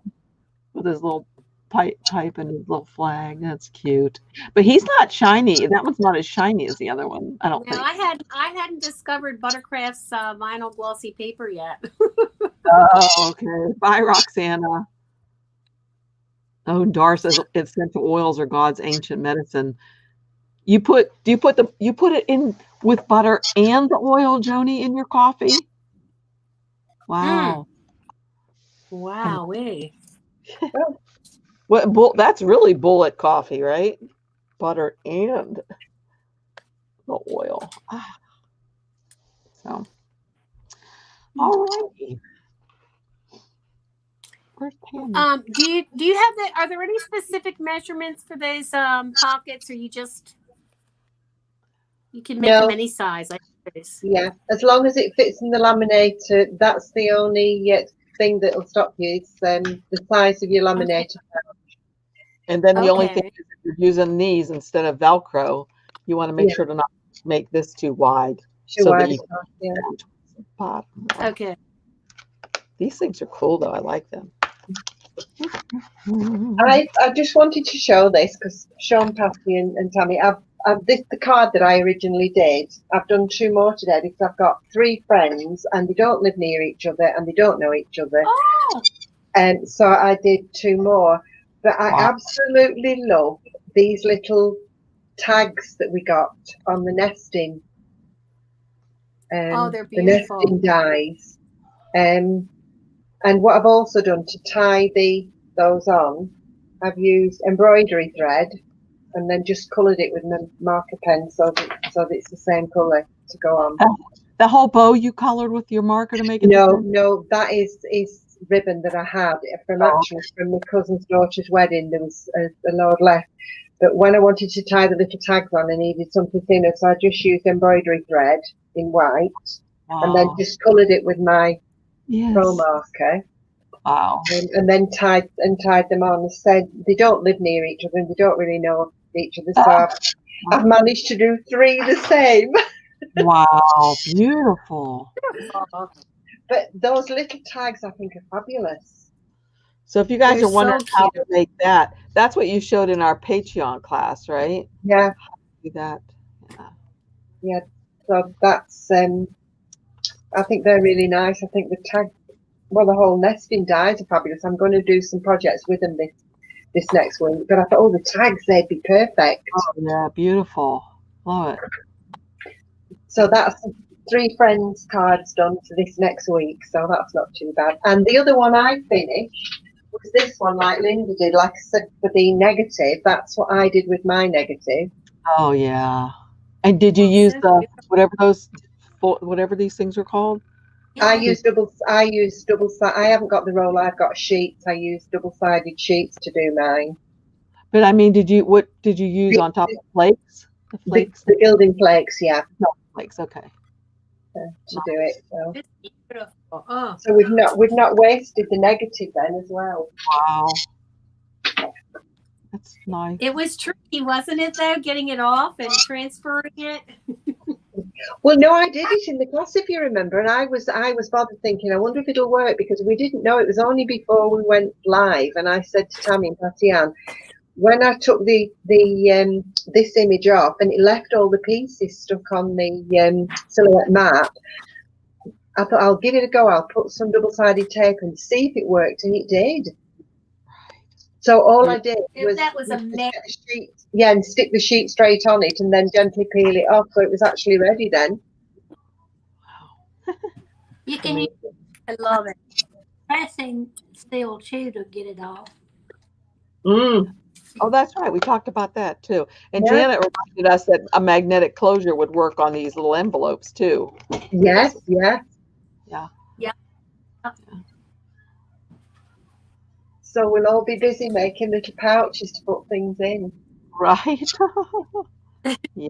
With his little pipe and his little flag. That's cute. But he's not shiny. That one's not as shiny as the other one, I don't think. I hadn't discovered Buttercraft's vinyl glossy paper yet. Oh, okay. Bye, Roxana. Oh, Dar says essential oils are God's ancient medicine. Do you put it in with butter and the oil, Joni, in your coffee? Wow. Wow. That's really bullet coffee, right? Butter and the oil. So, all righty. Where's Tammy? Do you have are there any specific measurements for those pockets, or you can make them any size? Yeah, as long as it fits in the laminator, that's the only thing that will stop you. It's the size of your laminator. And then the only thing is if you're using these instead of Velcro, you want to make sure to not make this too wide. Okay. These things are cool though. I like them. I just wanted to show this because Sean, Patty, and Tammy, the card that I originally did, I've done 2 more today because I've got 3 friends and they don't live near each other and they don't know each other. Oh. And so I did 2 more. But I absolutely love these little tags that we got on the nesting. They're beautiful. The nesting dies. And what I've also done to tie those on, I've used embroidery thread and then just coloured it with my marker pen so that it's the same colour to go on. The whole bow you coloured with your marker to make it? No, that is ribbon that I had from my cousin's daughter's wedding. There was a load left. But when I wanted to tie the little tags on, I needed something thinner, so I just used embroidery thread in white and then just coloured it with my pro marker. Wow. And then tied them on. I said they don't live near each other and they don't really know each other. So I've managed to do 3 the same. Wow, beautiful. But those little tags I think are fabulous. So if you guys are wondering how to make that, that's what you showed in our Patreon class, right? Yeah. Do that. Yeah. So that's I think they're really nice. I think the whole nesting dies are fabulous. I'm going to do some projects with them this next week. But I thought, the tags, they'd be perfect. Oh, yeah, beautiful. Love it. So that's 3 friends cards done for this next week. So that's not too bad. And the other one I finished was this one, like Linda did, like I said, for the negative. That's what I did with my negative. Oh, yeah. And did you use whatever these things are called? I use double side. I haven't got the roll. I've got sheets. I use double-sided sheets to do mine. But I mean, what did you use on top of flakes? The flakes, the Gilding flakes, yeah. No, flakes, okay. To do it. So. It's beautiful. Oh. So we've not wasted the negative then as well. Wow. That's nice. It was tricky, wasn't it, though, getting it off and transferring it? Well, no, I did it in the class, if you remember, and I was bothered thinking, I wonder if it'll work, because we didn't know. It was only before we went live, and I said to Tammy and Patty Ann, when I took this image off and it left all the pieces stuck on the silhouette map, I thought I'll give it a go. I'll put some double-sided tape and see if it worked, and it did. So all I did was and stick the sheet straight on it and then gently peel it off. So it was actually ready then. Wow. You can use I love it. pressing steel too to get it off. Oh, that's right. We talked about that too. And Janet reminded us that a magnetic closure would work on these little envelopes too. Yes, yeah. So we'll all be busy making little pouches to put things in. Right. Yeah.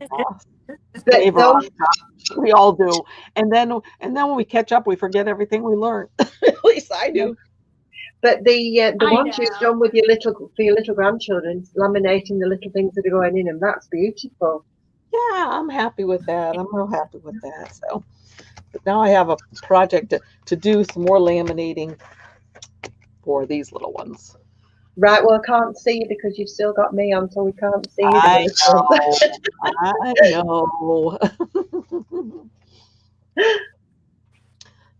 We all do. And then when we catch up, we forget everything we learned. At least I do. But the I ones you've know. done with for your little grandchildren, laminating the little things that are going in them, that's beautiful. Yeah, I'm happy with that. I'm real happy with that. So, but now I have a project to do some more laminating for these little ones. Right, well, I can't see you because you've still got me on, so we can't see you. I know. I know.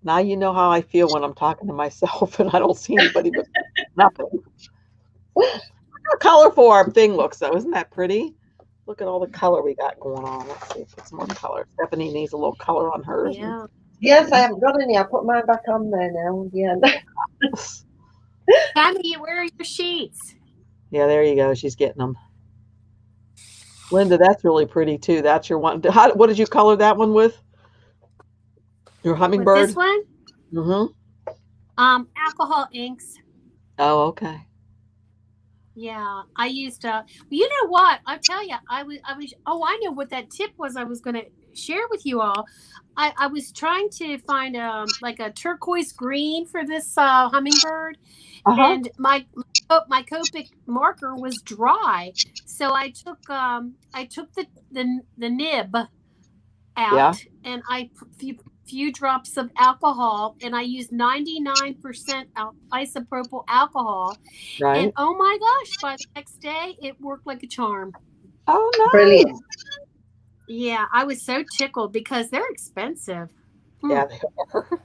Now you know how I feel when I'm talking to myself and I don't see anybody but nothing. Look how colorful our thing looks, though. Isn't that pretty? Look at all the color we got going on. Let's see, put some more color. Stephanie needs a little color on hers. Yeah. Yes, I haven't got any. I put mine back on there now. Yeah. Tammy, where are your sheets? Yeah, there you go. She's getting them. Linda, that's really pretty too. That's your one. What did you color that one with? Your hummingbird? With this one? Mm-hmm. Alcohol inks. Oh, okay. Yeah, I used you know what? I'll tell you, I was I know what that tip was I was going to share with you all. I was trying to find like a turquoise green for this hummingbird, and my Copic marker was dry, so I took the nib out, and I few drops of alcohol, and I used 99% isopropyl alcohol. Right. And oh my gosh, by the next day, it worked like a charm. Oh, nice. Brilliant. Yeah, I was so tickled because they're expensive. Yeah, they are.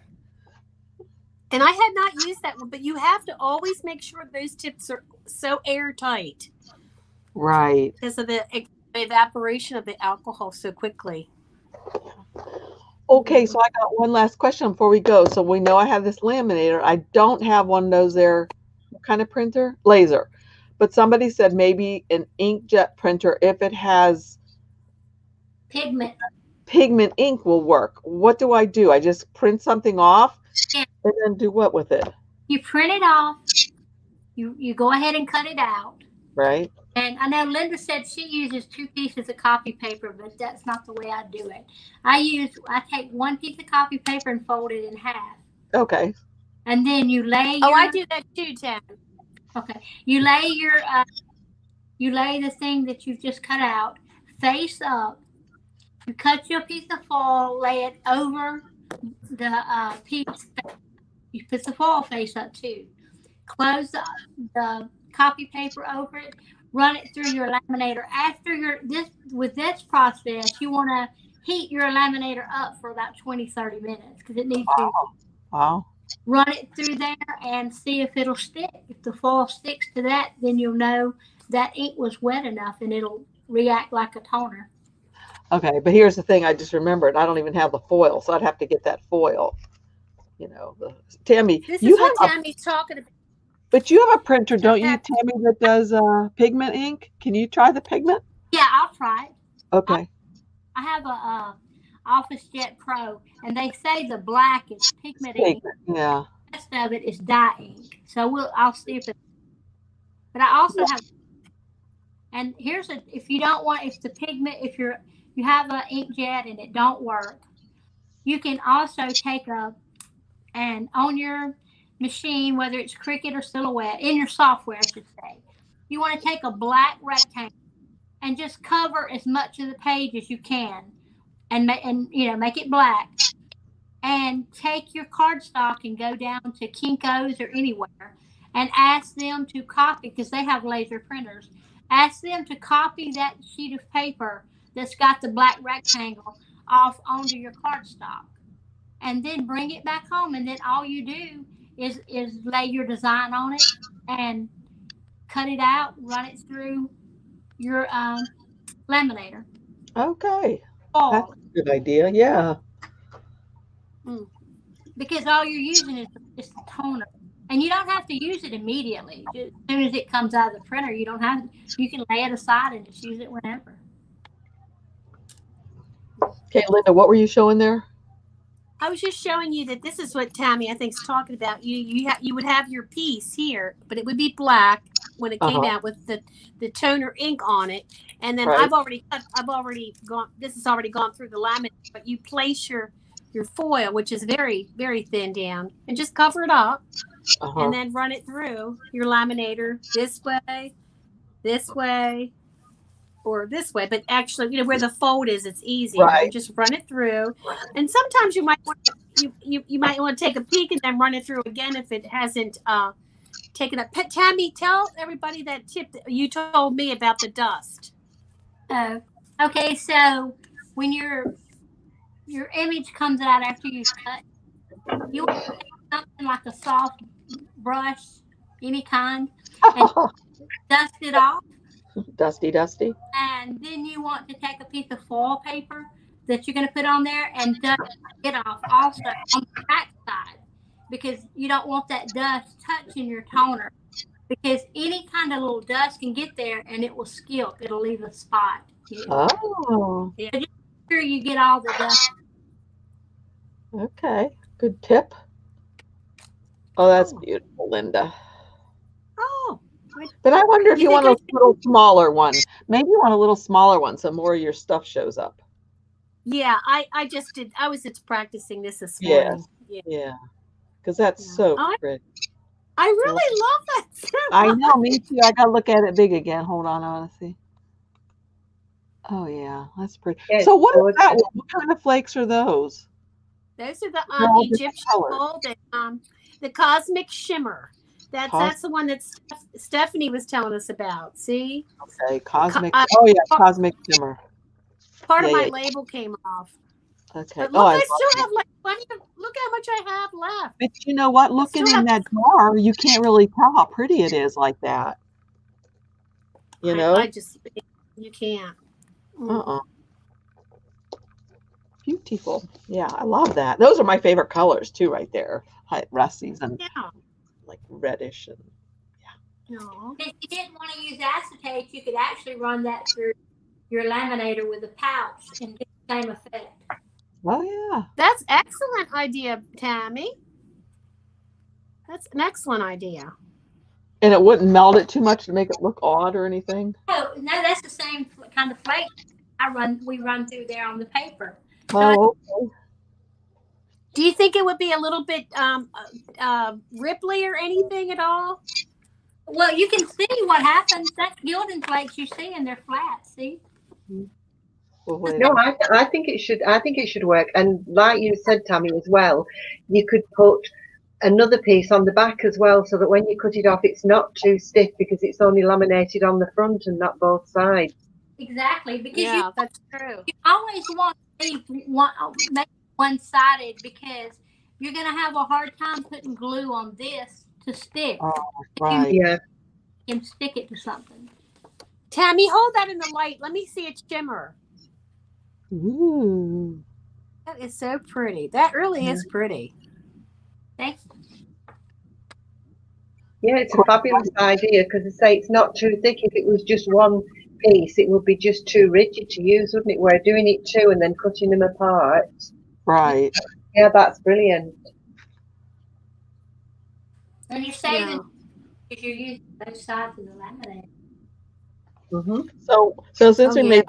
And I had not used that one, but you have to always make sure those tips are so airtight. Right. Because of the evaporation of the alcohol so quickly. Okay, so I got one last question before we go. So we know I have this laminator. I don't have one of those there. What kind of printer? Laser. But somebody said maybe an inkjet printer, if it has Pigment. ink, will work. What do? I just print something off and then do what with it? You print it off. You go ahead and cut it out. Right. And I know Linda said she uses 2 pieces of copy paper, but that's not the way I do it. I take 1 piece of copy paper and fold it in half. Okay. And then you lay. I do that too, Tam. Okay. You lay you lay the thing that you've just cut out face up. You cut your piece of foil, lay it over the piece. You put the foil face up too. Close the copy paper over it. Run it through your laminator. After with this process, you want to heat your laminator up for about 20-30 minutes because it needs to. Wow. Run it through there and see if it'll stick. If the foil sticks to that, then you'll know that ink was wet enough and it'll react like a toner. Okay, but here's the thing. I just remembered I don't even have the foil, so I'd have to get that foil. You know, Tammy. This is what Tammy's talking about. But you have a printer, don't you, Tammy, that does pigment ink? Can you try the pigment? Yeah, I'll try it. Okay. I have a OfficeJet Pro, and they say the black is pigment ink. Yeah. The rest of it is dye ink. So I'll see if it. But I also have. And if the pigment, if you have an inkjet and it don't work, you can also take and on your machine, whether it's Cricut or Silhouette, in your software, I should say, you want to take a black rectangle and just cover as much of the page as you can, and make it black, and take your cardstock and go down to Kinko's or anywhere and ask them to copy, because they have laser printers. Ask them to copy that sheet of paper that's got the black rectangle off onto your cardstock, and then bring it back home, and then all you do is lay your design on it and cut it out, run it through your laminator. Okay. That's a good idea. Yeah. Because all you're using is the toner. And you don't have to use it immediately. Just as soon as it comes out of the printer, you can lay it aside and just use it whenever. Okay, Linda, what were you showing there? I was just showing you that this is what Tammy, I think, is talking about. You would have your piece here, but it would be black when it came out with the toner ink on it. And then I've already gone. This has already gone through the laminate. But you place your foil, which is very, very thin down, and just cover it up. and then run it through your laminator this way, or this way. But actually, you know, where the fold is, it's easier. Right. You just run it through. And sometimes you might want to, you might want to take a peek and then run it through again if it hasn't taken up. Tammy, tell everybody that tip that you told me about the dust. Okay, so when your image comes out after you cut, you want to take something like a soft brush, any kind, and dust it off. Dusty. And then you want to take a piece of foil paper that you're going to put on there and dust it off also on the back side, because you don't want that dust touching your toner, because any kind of little dust can get there and it will skip. It'll leave a spot. Oh. Yeah, just make sure you get all the dust. Okay. Good tip. Oh, that's beautiful, Linda. Oh. But I wonder if you want I a little smaller one. Maybe you want a little smaller one so more of your stuff shows up. Yeah, I just did. I was just practicing this morning. Yes. Yeah. Because that's so pretty. I really love that stuff. I know, me too. I gotta look at it big again. Hold on, I want to see. Oh yeah, that's pretty. Yeah, so what is that? What kind of flakes are those? Those are the all Egyptian gold and the cosmic shimmer. That's the one that Stephanie was telling us about. See? Okay, cosmic. Oh yeah, cosmic shimmer. Part of my label came off. Okay. But look, I still have like plenty of. Look how much I have left. But you know what? Looking in that jar, you can't really tell how pretty it is like that. You know? I just you can't. Beautiful. Yeah, I love that. Those are my favorite colors too, right there. Like rusties and like reddish and If you didn't want to use acetate, you could actually run that through your laminator with a pouch and get the same effect. Oh yeah. That's excellent idea, Tammy. That's an excellent idea. And it wouldn't melt it too much to make it look odd or anything? No, that's the same kind of flake we run through there on the paper. Oh, okay. Do you think it would be a little bit ripply or anything at all? Well, you can see what happens. That's gilding flakes you see, and they're flat. See? No, I think it should. I think it should work. And like you said, Tammy, as well, you could put another piece on the back as well, so that when you cut it off, it's not too stiff because it's only laminated on the front and not both sides. Exactly, because that's true. You always want to make one-sided, because you're going to have a hard time putting glue on this to stick. Oh, right. You can stick it to something. Tammy, hold that in the light. Let me see it shimmer. Ooh. That is so pretty. That really is pretty. Thanks. Yeah, it's a fabulous idea, because I say it's not too thick. If it was just one piece, it would be just too rigid to use, wouldn't it? We're doing it two and then cutting them apart. Right. Yeah, that's brilliant. And you're saving because you're using both sides of the laminator. So since we made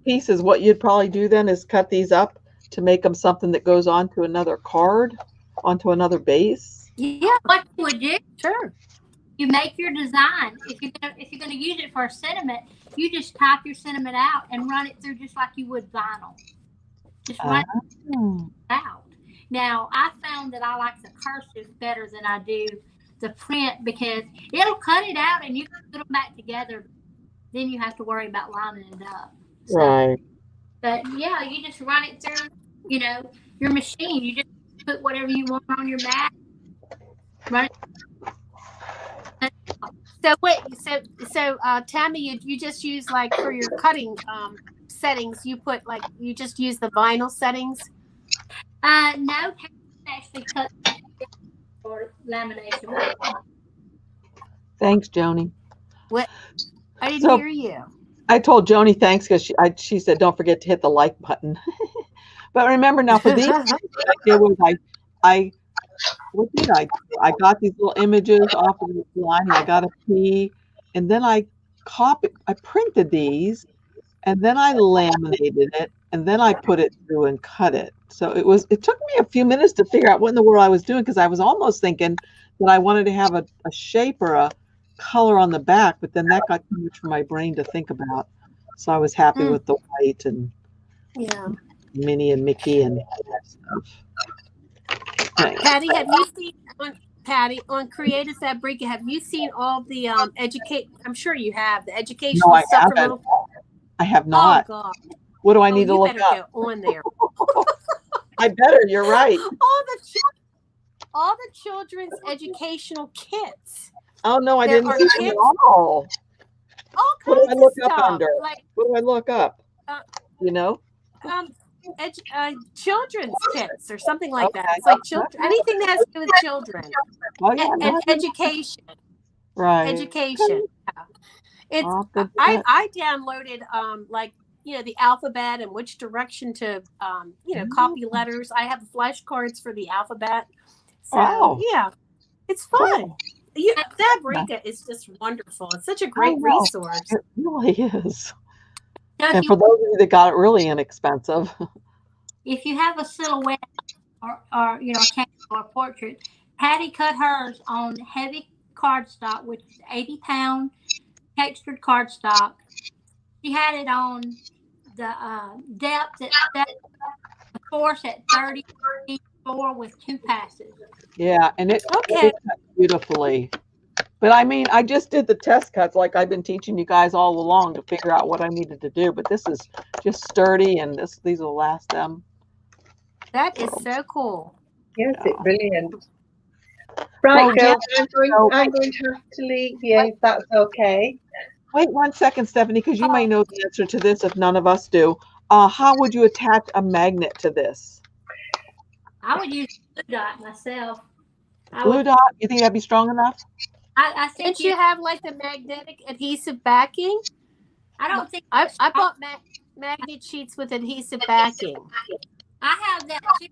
pieces, what you'd probably do then is cut these up to make them something that goes onto another card, onto another base. Yeah, what you would do? Sure. You make your design. If you're gonna use it for a sentiment, you just type your sentiment out and run it through just like you would vinyl. Just run it out. Now, I found that I like the cursive better than I do the print, because it'll cut it out and you can put them back together. Then you have to worry about lining it up. So, right. But yeah, you just run it through, your machine. You just put whatever you want on your mat. Run it. So wait, so Tammy, you just use, like, for your cutting settings, you just use the vinyl settings? No, actually cut for lamination. Thanks, Joni. What? I didn't hear you. I told Joni thanks because she said don't forget to hit the like button. But remember now, for these, what I did was what did I do? I got these little images off of the line, and I got a key, and then I printed these, and then I laminated it, and then I put it through and cut it. So it took me a few minutes to figure out what in the world I was doing, because I was almost thinking that I wanted to have a shape or a color on the back, but then that got too much for my brain to think about. So I was happy with the white and Minnie and Mickey and all that stuff. Anyway. Patty, have you seen on Creative Fabrica? Have you seen all the educate? I'm sure you have the educational I stuff. haven't. I have not. Oh God! What do I need to look up? Go on there. I better. You're right. All the children's educational kits. Oh no, I didn't see them at all. What do I look up under? What do I look up? You know? Children's kits or something like that. It's like children, anything that has to do with children. Oh, yeah, and education. Right. Education. Yeah. It's I downloaded like, you know, the alphabet and which direction to you know, copy letters. I have flashcards for the alphabet. So yeah, it's fun. Cool. Yeah, Fabrica is just wonderful. It's such a great resource. It really is. And for those of you that got it really inexpensive. If you have a silhouette or you know, or a portrait, Patty cut hers on heavy cardstock, which is 80-pound textured cardstock. She had it on the depth at the force at 34 with 2 passes. Yeah, and it cut beautifully. But I mean, I just did the test cuts like I've been teaching you guys all along to figure out what I needed to do. But this is just sturdy, and these will last them. That is so cool. Yes, it's brilliant. Right, girls, I'm going to have to leave you, if that's okay. Wait 1 second, Stephanie, because you may know the answer to this if none of us do. How would you attach a magnet to this? I would use glue dot myself. Glue dot? You think that'd be strong enough? I think you have like the magnetic adhesive backing. I don't think I bought magnet sheets with adhesive backing. I have that too.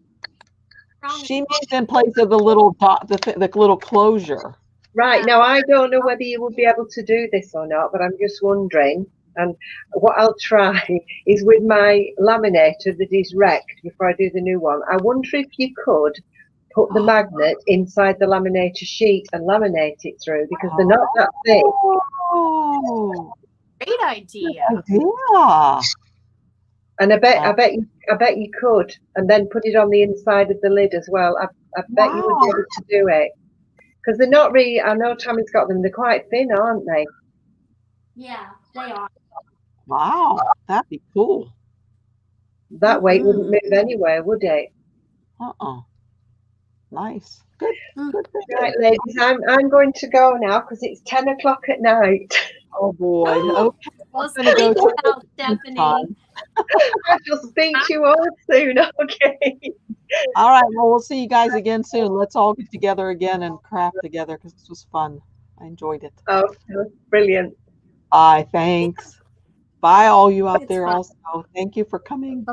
She means in place of the little dot, the little closure. Right, now I don't know whether you will be able to do this or not, but I'm just wondering. And what I'll try is with my laminator that is wrecked before I do the new one. I wonder if you could put the magnet inside the laminator sheet and laminate it through, because they're not that thick. Oh, great idea. Yeah. And I bet you could, and then put it on the inside of the lid as well. I bet you would be able to do it, because they're not really. I know Tammy's got them. They're quite thin, aren't they? Yeah, they are. Wow, that'd be cool. That way it wouldn't move anywhere, would it? Nice. Good. Good. Right, ladies, I'm going to go now because it's 10 o'clock at night. Oh boy. Okay. Well, sleep well, Stephanie. I shall speak to you all soon. Okay. All right. Well, we'll see you guys again soon. Let's all get together again and craft together, because this was fun. I enjoyed it. Oh, brilliant. Bye. Thanks. Bye, all you out there also. Thank you for coming.